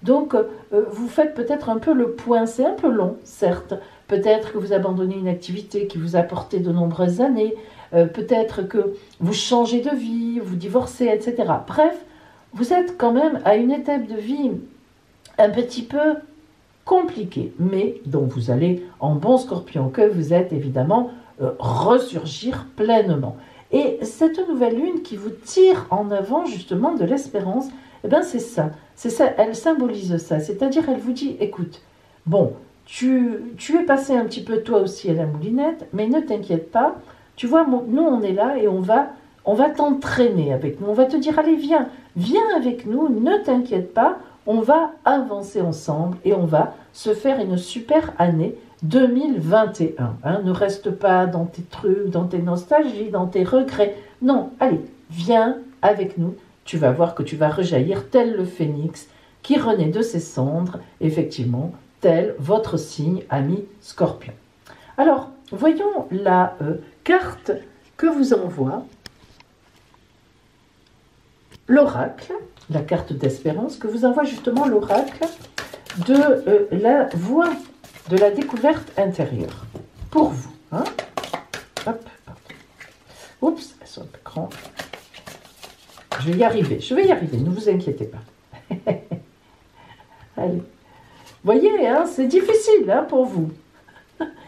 Donc, vous faites peut-être un peu le point. C'est un peu long, certes. Peut-être que vous abandonnez une activité qui vous a porté de nombreuses années. Peut-être que vous changez de vie, vous divorcez, etc. Bref, vous êtes quand même à une étape de vie un petit peu compliquée, mais dont vous allez, en bon Scorpion que vous êtes, évidemment, ressurgir pleinement. Et cette nouvelle lune qui vous tire en avant justement de l'espérance, eh bien c'est ça, elle symbolise ça, c'est-à-dire elle vous dit, écoute, bon, tu es passé un petit peu toi aussi à la moulinette, mais ne t'inquiète pas, tu vois, nous on est là et on va t'entraîner avec nous, on va te dire, allez viens avec nous, ne t'inquiète pas, on va avancer ensemble et on va se faire une super année 2021. Ne reste pas dans tes trucs, dans tes nostalgies, dans tes regrets. Non, allez, viens avec nous. Tu vas voir que tu vas rejaillir tel le phénix qui renaît de ses cendres, effectivement, tel votre signe ami Scorpion. Alors, voyons la carte que vous envoie l'oracle, la carte d'espérance que vous envoie justement l'oracle de la voie de la découverte intérieure. Pour vous. Hop, pardon. Oups, elles sont un peu grandes. Je vais y arriver, ne vous inquiétez pas. Allez. Voyez, c'est difficile pour vous.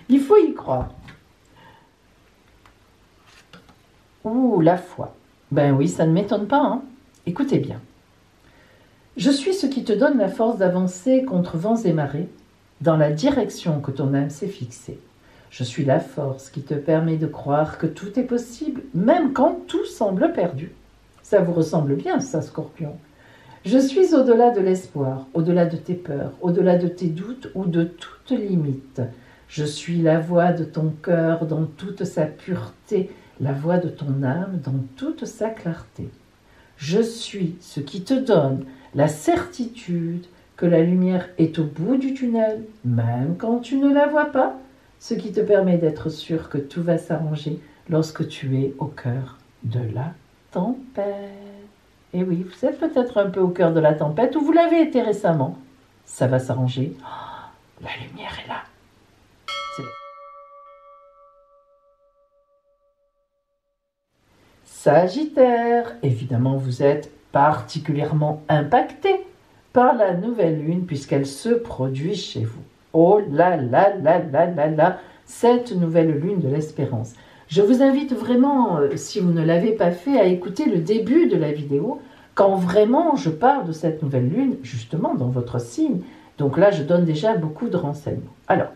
Il faut y croire. Ouh, la foi. Ben oui, ça ne m'étonne pas. Écoutez bien. Je suis ce qui te donne la force d'avancer contre vents et marées dans la direction que ton âme s'est fixée. Je suis la force qui te permet de croire que tout est possible, même quand tout semble perdu. Ça vous ressemble bien, ça, Scorpion. Je suis au-delà de l'espoir, au-delà de tes peurs, au-delà de tes doutes ou de toute limite. Je suis la voix de ton cœur dans toute sa pureté, la voix de ton âme dans toute sa clarté. Je suis ce qui te donne la certitude que la lumière est au bout du tunnel, même quand tu ne la vois pas, ce qui te permet d'être sûr que tout va s'arranger lorsque tu es au cœur de la tempête. Et oui, vous êtes peut-être un peu au cœur de la tempête, ou vous l'avez été récemment. Ça va s'arranger. Oh, la lumière est là. Sagittaire, évidemment vous êtes particulièrement impacté par la nouvelle lune puisqu'elle se produit chez vous. Oh là là là là là là, cette nouvelle lune de l'espérance. Je vous invite vraiment, si vous ne l'avez pas fait, à écouter le début de la vidéo, quand vraiment je parle de cette nouvelle lune, justement dans votre signe. Donc là, je donne déjà beaucoup de renseignements. Alors,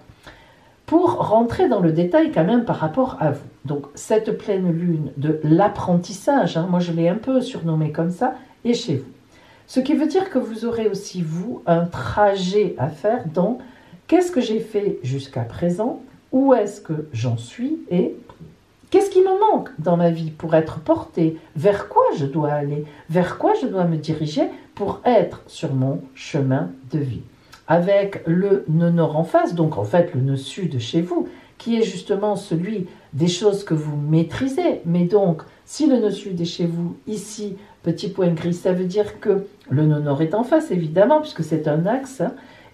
pour rentrer dans le détail quand même par rapport à vous. Donc, cette pleine lune de l'apprentissage, moi je l'ai un peu surnommé comme ça, est chez vous. Ce qui veut dire que vous aurez aussi, vous, un trajet à faire dans qu'est-ce que j'ai fait jusqu'à présent, où est-ce que j'en suis et qu'est-ce qui me manque dans ma vie pour être porté, vers quoi je dois aller, vers quoi je dois me diriger pour être sur mon chemin de vie. Avec le nœud nord en face, donc en fait le nœud sud chez vous, qui est justement celui des choses que vous maîtrisez. Mais donc, si le nœud sud est chez vous, ici, petit point gris, ça veut dire que le nœud nord est en face, évidemment, puisque c'est un axe.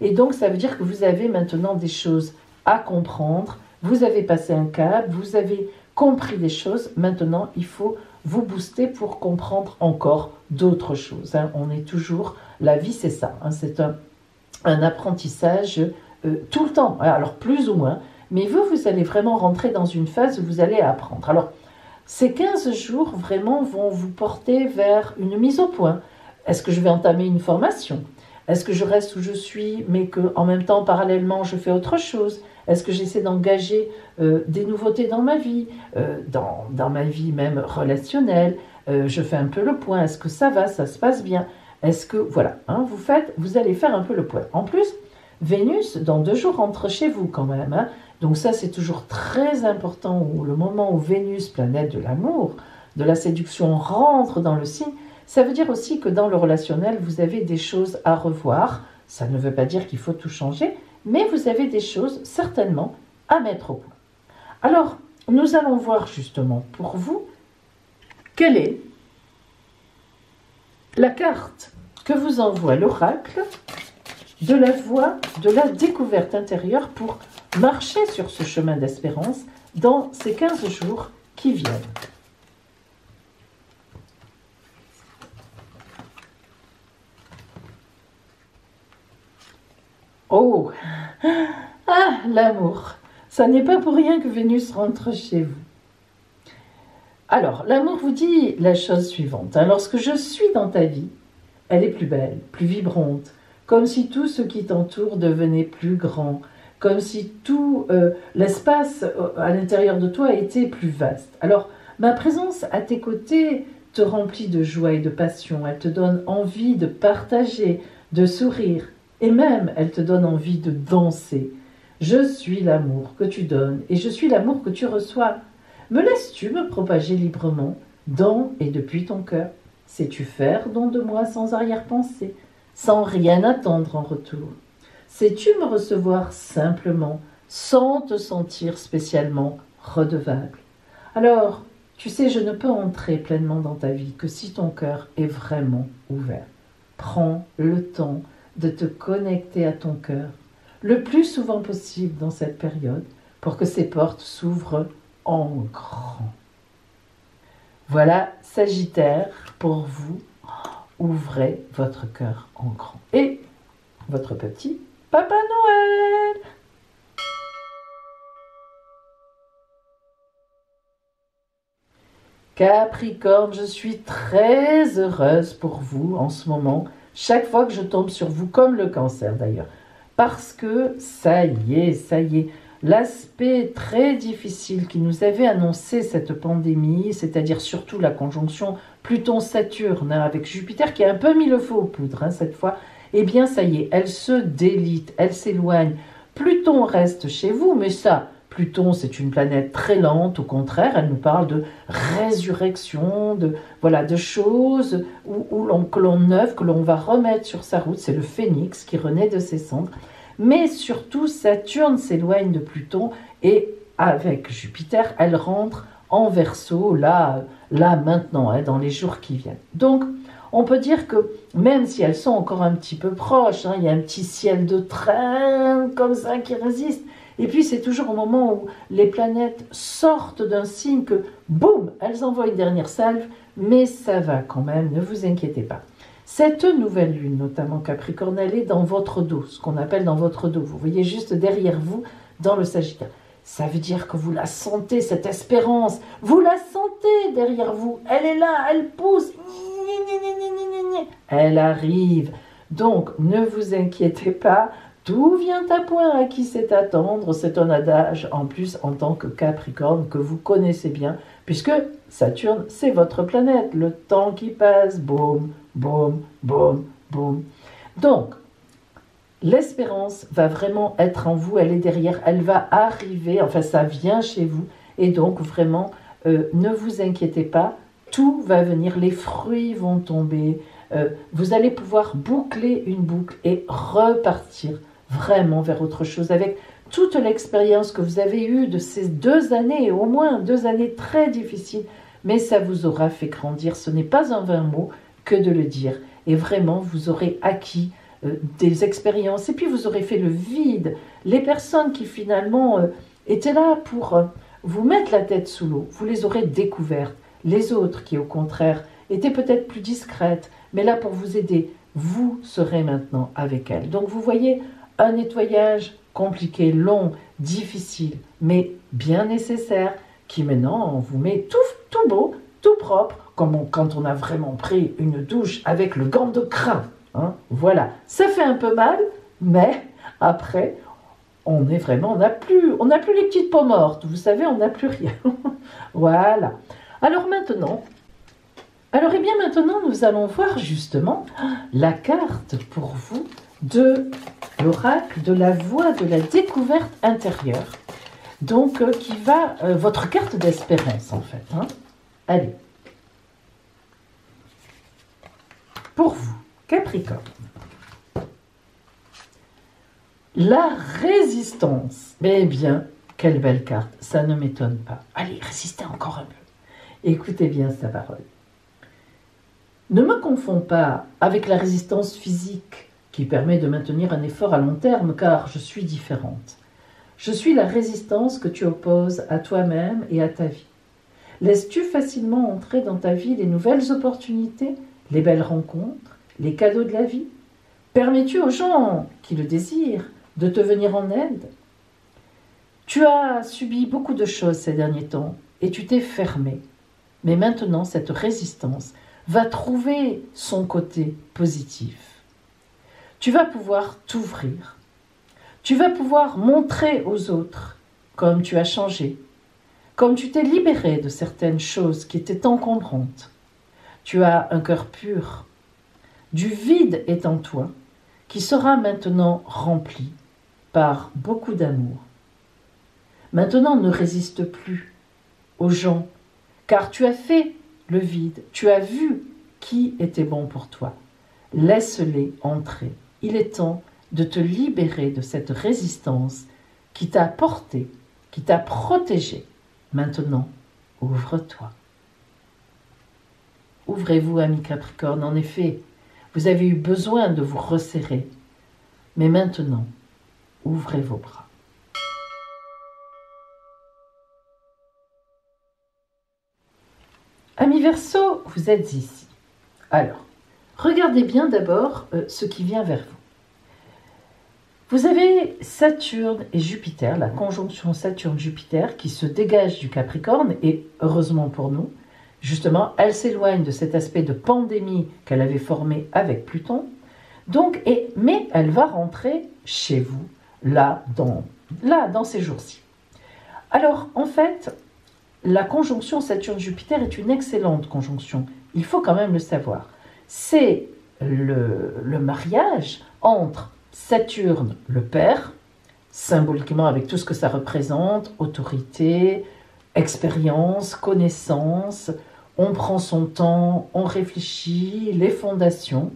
Et donc, ça veut dire que vous avez maintenant des choses à comprendre. Vous avez passé un cap, vous avez compris des choses. Maintenant, il faut vous booster pour comprendre encore d'autres choses. On est toujours... La vie, c'est ça. C'est un apprentissage tout le temps. Alors, plus ou moins. Mais vous allez vraiment rentrer dans une phase où vous allez apprendre. Alors, ces 15 jours, vraiment, vont vous porter vers une mise au point. Est-ce que je vais entamer une formation? Est-ce que je reste où je suis, mais qu'en même temps, parallèlement, je fais autre chose? Est-ce que j'essaie d'engager des nouveautés dans ma vie, dans ma vie même relationnelle? Je fais un peu le point. Est-ce que ça va? Ça se passe bien? Est-ce que, voilà, vous allez faire un peu le point. En plus, Vénus, dans 2 jours, rentre chez vous quand même. Donc ça, c'est toujours très important, le moment où Vénus, planète de l'amour, de la séduction, rentre dans le signe. Ça veut dire aussi que dans le relationnel, vous avez des choses à revoir. Ça ne veut pas dire qu'il faut tout changer, mais vous avez des choses certainement à mettre au point. Alors, nous allons voir justement pour vous quelle est la carte que vous envoie l'oracle de la voie de la découverte intérieure pour marcher sur ce chemin d'espérance dans ces 15 jours qui viennent. Oh, ah, l'amour. Ça n'est pas pour rien que Vénus rentre chez vous. Alors, l'amour vous dit la chose suivante. Lorsque je suis dans ta vie, elle est plus belle, plus vibrante, comme si tout ce qui t'entoure devenait plus grand, comme si tout l'espace à l'intérieur de toi était plus vaste. Alors, ma présence à tes côtés te remplit de joie et de passion. Elle te donne envie de partager, de sourire, et même elle te donne envie de danser. Je suis l'amour que tu donnes et je suis l'amour que tu reçois. Me laisses-tu me propager librement dans et depuis ton cœur? Sais-tu faire don de moi sans arrière-pensée, sans rien attendre en retour? Sais-tu me recevoir simplement, sans te sentir spécialement redevable? Alors, tu sais, je ne peux entrer pleinement dans ta vie que si ton cœur est vraiment ouvert. Prends le temps de te connecter à ton cœur le plus souvent possible dans cette période pour que ces portes s'ouvrent en grand. Voilà, Sagittaire, pour vous, ouvrez votre cœur en grand. Et votre petit Papa Noël! Capricorne, je suis très heureuse pour vous en ce moment, chaque fois que je tombe sur vous, comme le Cancer d'ailleurs, parce que ça y est, l'aspect très difficile qui nous avait annoncé cette pandémie, c'est-à-dire surtout la conjonction Pluton-Saturne avec Jupiter qui a un peu mis le feu aux poudres cette fois, eh bien ça y est, elle se délite, elle s'éloigne. Pluton reste chez vous, mais ça, Pluton c'est une planète très lente, au contraire, elle nous parle de résurrection, de choses que l'on va remettre sur sa route, c'est le phénix qui renaît de ses cendres. Mais surtout, Saturne s'éloigne de Pluton et avec Jupiter, elle rentre en Verseau, là maintenant, dans les jours qui viennent. Donc, on peut dire que même si elles sont encore un petit peu proches, il y a un petit ciel de train comme ça qui résiste. Et puis, c'est toujours au moment où les planètes sortent d'un signe que, boum, elles envoient une dernière salve, mais ça va quand même, ne vous inquiétez pas. Cette nouvelle lune, notamment Capricorne, elle est dans votre dos, ce qu'on appelle dans votre dos. Vous voyez juste derrière vous, dans le Sagittaire. Ça veut dire que vous la sentez, cette espérance. Vous la sentez derrière vous. Elle est là, elle pousse. Elle arrive. Donc, ne vous inquiétez pas. Tout vient à point à qui sait attendre. C'est un adage, en plus, en tant que Capricorne, que vous connaissez bien, puisque Saturne, c'est votre planète. Le temps qui passe, boum, boum, boum, boum. Donc, l'espérance va vraiment être en vous, elle est derrière, elle va arriver, enfin ça vient chez vous, et donc vraiment, ne vous inquiétez pas, tout va venir, les fruits vont tomber, vous allez pouvoir boucler une boucle et repartir vraiment vers autre chose, avec toute l'expérience que vous avez eue de ces 2 années, au moins 2 années très difficiles, mais ça vous aura fait grandir, ce n'est pas un vain mot que de le dire, et vraiment vous aurez acquis des expériences, et puis vous aurez fait le vide. Les personnes qui finalement étaient là pour vous mettre la tête sous l'eau, vous les aurez découvertes. Les autres qui au contraire étaient peut-être plus discrètes, mais là pour vous aider, vous serez maintenant avec elles. Donc vous voyez un nettoyage compliqué, long, difficile, mais bien nécessaire, qui maintenant vous met tout beau, tout propre, comme quand on a vraiment pris une douche avec le gant de crin. Hein, voilà, ça fait un peu mal, mais après, on n'a plus les petites peaux mortes, vous savez, on n'a plus rien. Voilà. Alors maintenant, nous allons voir justement la carte pour vous de l'oracle de la voie de la découverte intérieure. Donc, qui va, votre carte d'espérance en fait. Hein. Allez. Pour vous. Capricorne. La résistance. Eh bien, quelle belle carte. Ça ne m'étonne pas. Allez, résistez encore un peu. Écoutez bien sa parole. Ne me confonds pas avec la résistance physique qui permet de maintenir un effort à long terme, car je suis différente. Je suis la résistance que tu opposes à toi-même et à ta vie. Laisses-tu facilement entrer dans ta vie les nouvelles opportunités, les belles rencontres, les cadeaux de la vie? Permets-tu aux gens qui le désirent de te venir en aide? Tu as subi beaucoup de choses ces derniers temps et tu t'es fermé. Mais maintenant, cette résistance va trouver son côté positif. Tu vas pouvoir t'ouvrir. Tu vas pouvoir montrer aux autres comme tu as changé, comme tu t'es libéré de certaines choses qui étaient encombrantes. Tu as un cœur pur. Du vide est en toi, qui sera maintenant rempli par beaucoup d'amour. Maintenant, ne résiste plus aux gens, car tu as fait le vide, tu as vu qui était bon pour toi. Laisse-les entrer. Il est temps de te libérer de cette résistance qui t'a porté, qui t'a protégé. Maintenant, ouvre-toi. Ouvrez-vous, amis Capricorne, en effet, vous avez eu besoin de vous resserrer. Mais maintenant, ouvrez vos bras. Amis Verseau, vous êtes ici. Alors, regardez bien d'abord ce qui vient vers vous. Vous avez Saturne et Jupiter, la conjonction Saturne-Jupiter qui se dégage du Capricorne, et heureusement pour nous, justement, elle s'éloigne de cet aspect de pandémie qu'elle avait formé avec Pluton. Donc, mais elle va rentrer chez vous, là, dans ces jours-ci. Alors, en fait, la conjonction Saturne-Jupiter est une excellente conjonction. Il faut quand même le savoir. C'est le mariage entre Saturne, le père, symboliquement avec tout ce que ça représente, autorité, expérience, connaissance, on prend son temps, on réfléchit, les fondations,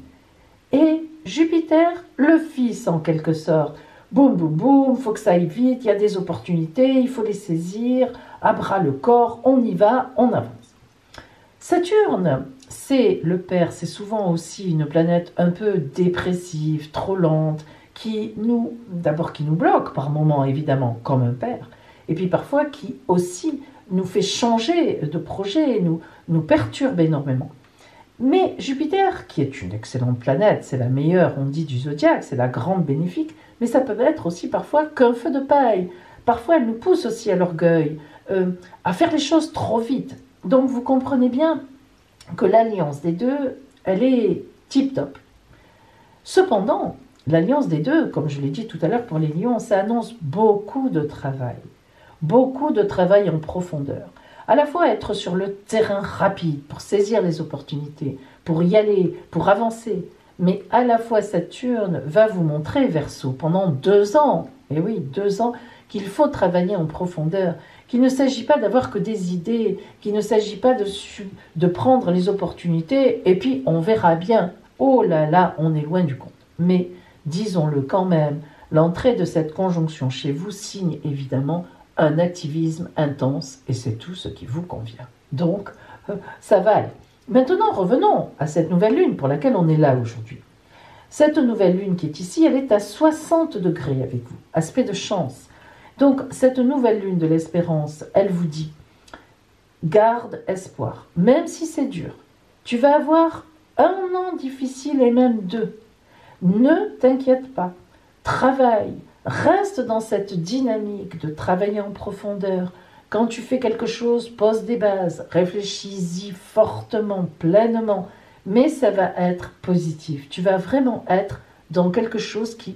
et Jupiter, le fils en quelque sorte. Boum, boum, boum, il faut que ça aille vite, il y a des opportunités, il faut les saisir, à bras le corps, on y va, on avance. Saturne, c'est le père, c'est souvent aussi une planète un peu dépressive, trop lente, qui nous bloque par moments évidemment, comme un père, et puis parfois qui aussi nous fait changer de projet, nous perturbe énormément. Mais Jupiter, qui est une excellente planète, c'est la meilleure, on dit, du zodiaque, c'est la grande bénéfique, mais ça peut être aussi parfois qu'un feu de paille, Parfois, elle nous pousse aussi à l'orgueil, à faire les choses trop vite. Donc, vous comprenez bien que l'alliance des deux, elle est tip-top. Cependant, l'alliance des deux, comme je l'ai dit tout à l'heure pour les lions, ça annonce beaucoup de travail. Beaucoup de travail en profondeur. À la fois être sur le terrain rapide pour saisir les opportunités, pour y aller, pour avancer. Mais à la fois Saturne va vous montrer, Verseau, pendant 2 ans, et oui, 2 ans, qu'il faut travailler en profondeur, qu'il ne s'agit pas d'avoir que des idées, qu'il ne s'agit pas de prendre les opportunités et puis on verra bien. Oh là là, on est loin du compte. Mais disons-le quand même, l'entrée de cette conjonction chez vous signe évidemment un activisme intense et c'est tout ce qui vous convient. Donc, ça va aller. Maintenant, revenons à cette nouvelle lune pour laquelle on est là aujourd'hui. Cette nouvelle lune qui est ici, elle est à 60 degrés avec vous, aspect de chance. Donc, cette nouvelle lune de l'espérance, elle vous dit, garde espoir, même si c'est dur. Tu vas avoir 1 an difficile et même 2. Ne t'inquiète pas, travaille, reste dans cette dynamique de travailler en profondeur. Quand tu fais quelque chose, pose des bases, réfléchis-y fortement, pleinement, mais ça va être positif. Tu vas vraiment être dans quelque chose qui,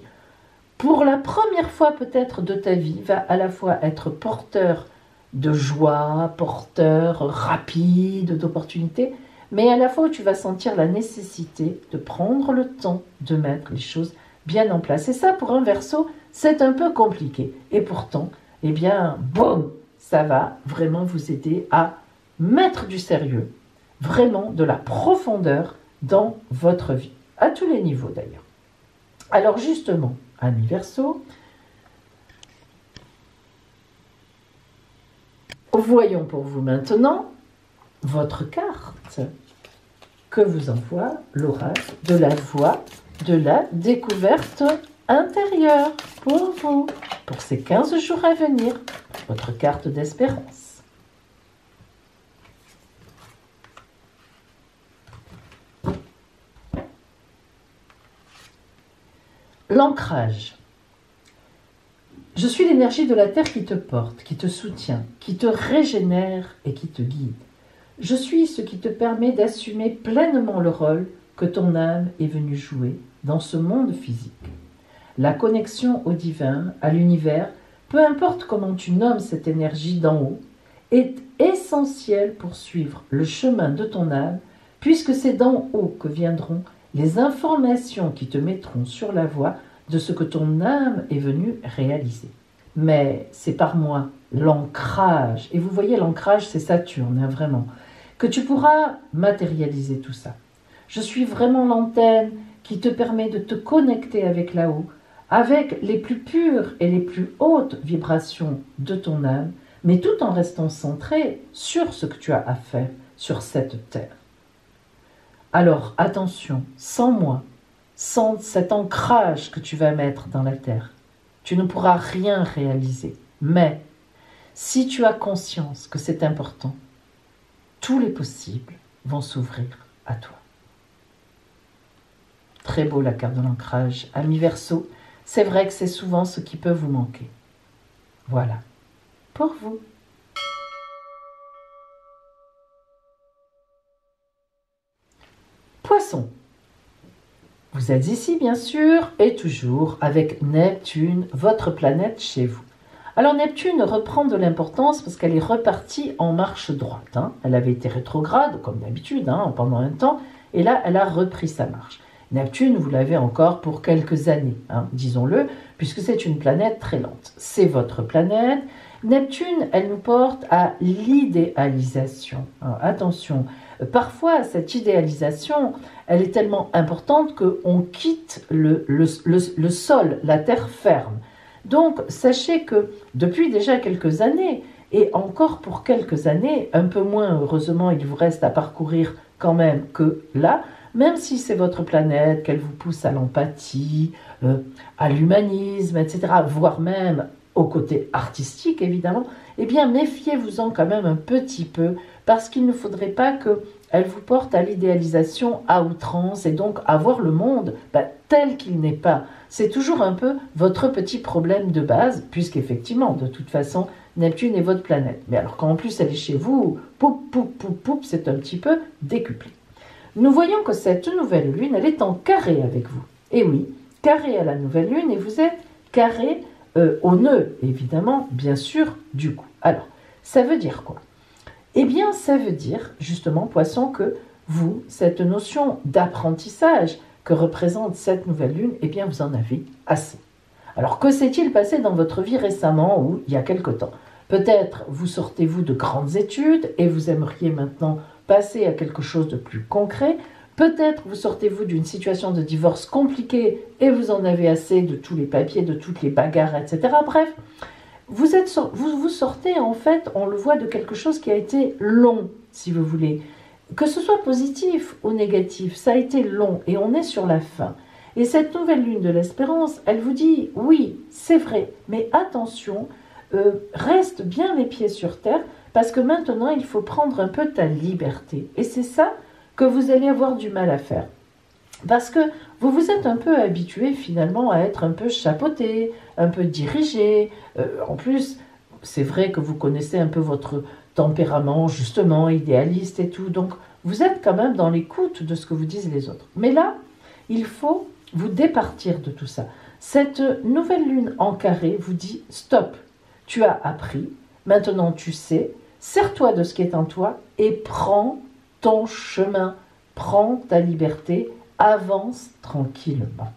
pour la première fois peut-être de ta vie, va à la fois être porteur de joie, porteur rapide d'opportunités, mais à la fois où tu vas sentir la nécessité de prendre le temps de mettre les choses bien en place. Et ça, pour un Verseau, c'est un peu compliqué. Et pourtant, eh bien, boum, ça va vraiment vous aider à mettre du sérieux, vraiment de la profondeur dans votre vie, à tous les niveaux d'ailleurs. Alors justement, amis Verseau, voyons pour vous maintenant votre carte que vous envoie l'oracle de la voie de la découverte intérieure pour vous, pour ces 15 jours à venir, votre carte d'espérance. L'ancrage. Je suis l'énergie de la terre qui te porte, qui te soutient, qui te régénère et qui te guide. Je suis ce qui te permet d'assumer pleinement le rôle que ton âme est venue jouer dans ce monde physique. La connexion au divin, à l'univers, peu importe comment tu nommes cette énergie d'en haut, est essentielle pour suivre le chemin de ton âme, puisque c'est d'en haut que viendront les informations qui te mettront sur la voie de ce que ton âme est venue réaliser. Mais c'est par moi, l'ancrage, et vous voyez l'ancrage c'est Saturne, hein, vraiment, que tu pourras matérialiser tout ça. Je suis vraiment l'antenne qui te permet de te connecter avec là-haut, avec les plus pures et les plus hautes vibrations de ton âme, mais tout en restant centré sur ce que tu as à faire sur cette terre. Alors attention, sans moi, sans cet ancrage que tu vas mettre dans la terre, tu ne pourras rien réaliser. Mais si tu as conscience que c'est important, tous les possibles vont s'ouvrir à toi. Très beau la carte de l'ancrage. Amis Verseau, c'est vrai que c'est souvent ce qui peut vous manquer. Voilà, pour vous. Poisson. Vous êtes ici, bien sûr, et toujours avec Neptune, votre planète chez vous. Alors Neptune reprend de l'importance parce qu'elle est repartie en marche droite. Hein. Elle avait été rétrograde, comme d'habitude, hein, pendant un temps, et là, elle a repris sa marche. Neptune, vous l'avez encore pour quelques années, hein, disons-le, puisque c'est une planète très lente. C'est votre planète. Neptune, elle nous porte à l'idéalisation. Alors, attention, parfois, cette idéalisation, elle est tellement importante qu'on quitte le sol, la terre ferme. Donc, sachez que depuis déjà quelques années, et encore pour quelques années, un peu moins, heureusement, il vous reste à parcourir quand même que là, même si c'est votre planète, qu'elle vous pousse à l'empathie, à l'humanisme, etc., voire même au côté artistique, évidemment, eh bien, méfiez-vous-en quand même un petit peu, parce qu'il ne faudrait pas que elle vous porte à l'idéalisation à outrance et donc à voir le monde tel qu'il n'est pas. C'est toujours un peu votre petit problème de base, puisqu'effectivement, de toute façon, Neptune est votre planète. Mais alors quand en plus elle est chez vous, poup, poup, poup, poup, c'est un petit peu décuplé. Nous voyons que cette nouvelle lune, elle est en carré avec vous. Et oui, carré à la nouvelle lune, et vous êtes carré au nœud, évidemment, bien sûr, du coup. Alors, ça veut dire quoi? Eh bien, ça veut dire, justement, Poisson, que vous, cette notion d'apprentissage que représente cette nouvelle lune, eh bien, vous en avez assez. Alors, que s'est-il passé dans votre vie récemment ou il y a quelque temps? Peut-être vous sortez-vous de grandes études et vous aimeriez maintenant passer à quelque chose de plus concret. Peut-être vous sortez-vous d'une situation de divorce compliquée et vous en avez assez de tous les papiers, de toutes les bagarres, etc. Bref, vous sortez en fait, on le voit, de quelque chose qui a été long, si vous voulez. Que ce soit positif ou négatif, ça a été long et on est sur la fin. Et cette nouvelle lune de l'espérance, elle vous dit, oui, c'est vrai, mais attention, reste bien les pieds sur terre, parce que maintenant, il faut prendre un peu ta liberté. Et c'est ça que vous allez avoir du mal à faire. Parce que vous vous êtes un peu habitué finalement à être un peu chapeauté, un peu dirigé. En plus, c'est vrai que vous connaissez un peu votre tempérament, justement, idéaliste et tout. Donc, vous êtes quand même dans l'écoute de ce que vous disent les autres. Mais là, il faut vous départir de tout ça. Cette nouvelle lune en carré vous dit « Stop, tu as appris, maintenant tu sais, sers-toi de ce qui est en toi et prends ton chemin, prends ta liberté, avance tranquillement. »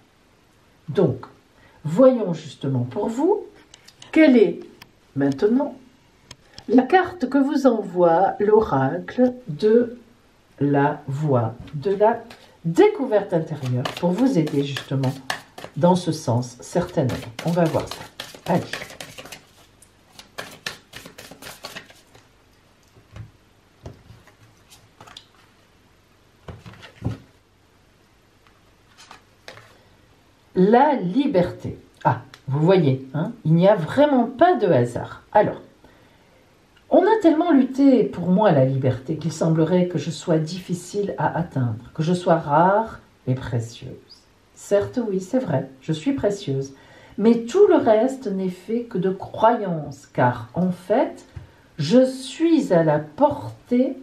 Donc, voyons justement pour vous quelle est maintenant la carte que vous envoie l'oracle de la voie, de la découverte intérieure pour vous aider justement dans ce sens, certainement. On va voir ça. Allez. La liberté. Ah, vous voyez, hein, il n'y a vraiment pas de hasard. Alors, on a tellement lutté pour moi la liberté qu'il semblerait que je sois difficile à atteindre, que je sois rare et précieuse. Certes, oui, c'est vrai, je suis précieuse, mais tout le reste n'est fait que de croyances, car en fait, je suis à la portée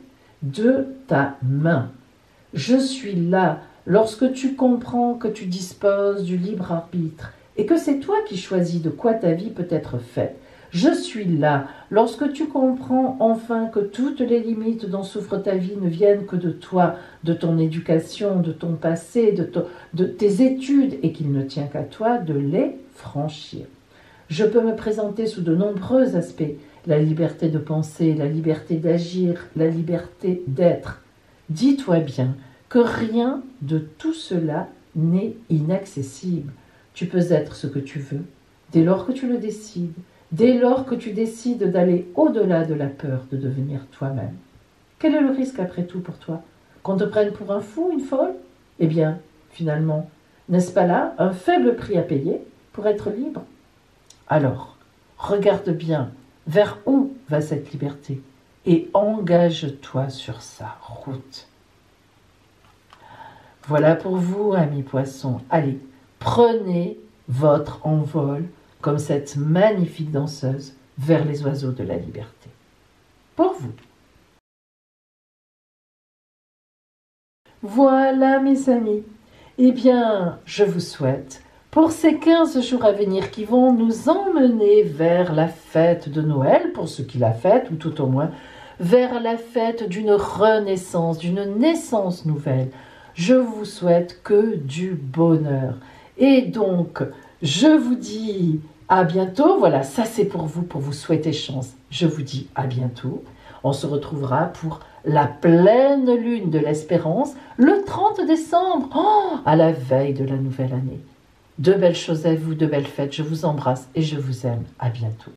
de ta main. Je suis là lorsque tu comprends que tu disposes du libre arbitre et que c'est toi qui choisis de quoi ta vie peut être faite. Je suis là lorsque tu comprends enfin que toutes les limites dont souffre ta vie ne viennent que de toi, de ton éducation, de ton passé, de tes études, et qu'il ne tient qu'à toi de les franchir. Je peux me présenter sous de nombreux aspects: la liberté de penser, la liberté d'agir, la liberté d'être. Dis-toi bien que rien de tout cela n'est inaccessible. Tu peux être ce que tu veux, dès lors que tu le décides, dès lors que tu décides d'aller au-delà de la peur de devenir toi-même. Quel est le risque après tout pour toi? Qu'on te prenne pour un fou, une folle? Eh bien, finalement, n'est-ce pas là un faible prix à payer pour être libre? Alors, regarde bien vers où va cette liberté et engage-toi sur sa route. Voilà pour vous, amis poissons. Allez, prenez votre envol comme cette magnifique danseuse vers les oiseaux de la liberté. Pour vous. Voilà, mes amis. Eh bien, je vous souhaite, pour ces 15 jours à venir qui vont nous emmener vers la fête de Noël, pour ceux qui la fêtent, ou tout au moins, vers la fête d'une renaissance, d'une naissance nouvelle, je vous souhaite que du bonheur. Et donc, je vous dis à bientôt. Voilà, ça c'est pour vous souhaiter chance. Je vous dis à bientôt. On se retrouvera pour la pleine lune de l'espérance, le 30 décembre, à la veille de la nouvelle année. De belles choses à vous, de belles fêtes. Je vous embrasse et je vous aime. À bientôt.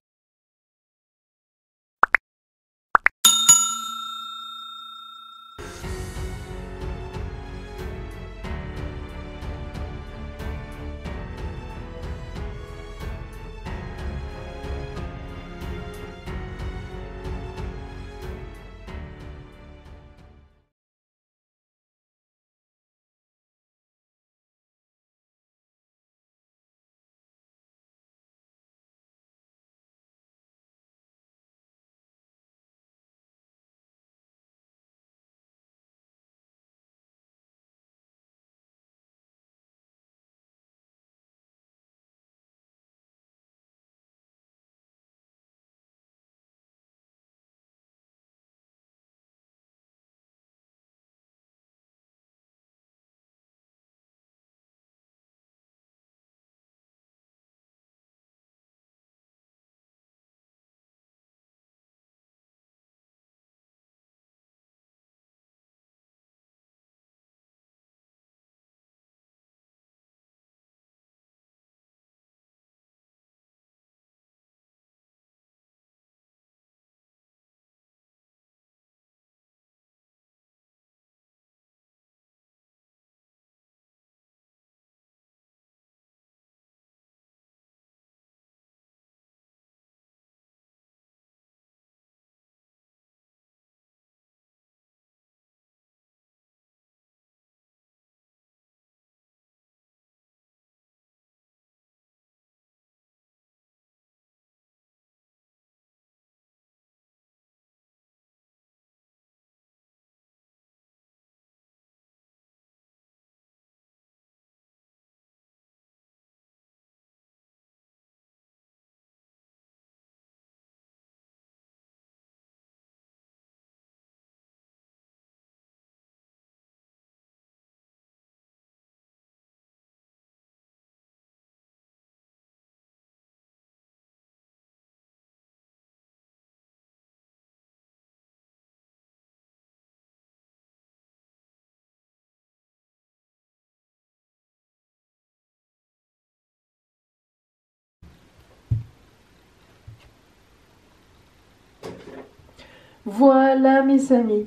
Voilà mes amis,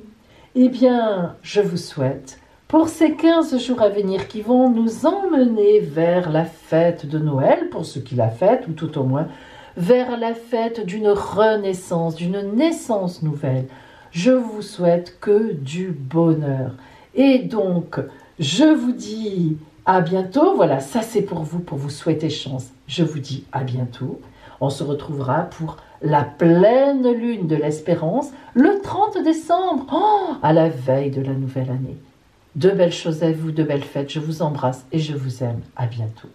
eh bien je vous souhaite pour ces 15 jours à venir qui vont nous emmener vers la fête de Noël, pour ceux qui la fêtent, ou tout au moins vers la fête d'une renaissance, d'une naissance nouvelle. Je vous souhaite que du bonheur. Et donc, je vous dis à bientôt. Voilà, ça c'est pour vous souhaiter chance. Je vous dis à bientôt. On se retrouvera pour la pleine lune de l'espérance, le 30 décembre, à la veille de la nouvelle année. De belles choses à vous, de belles fêtes. Je vous embrasse et je vous aime. À bientôt.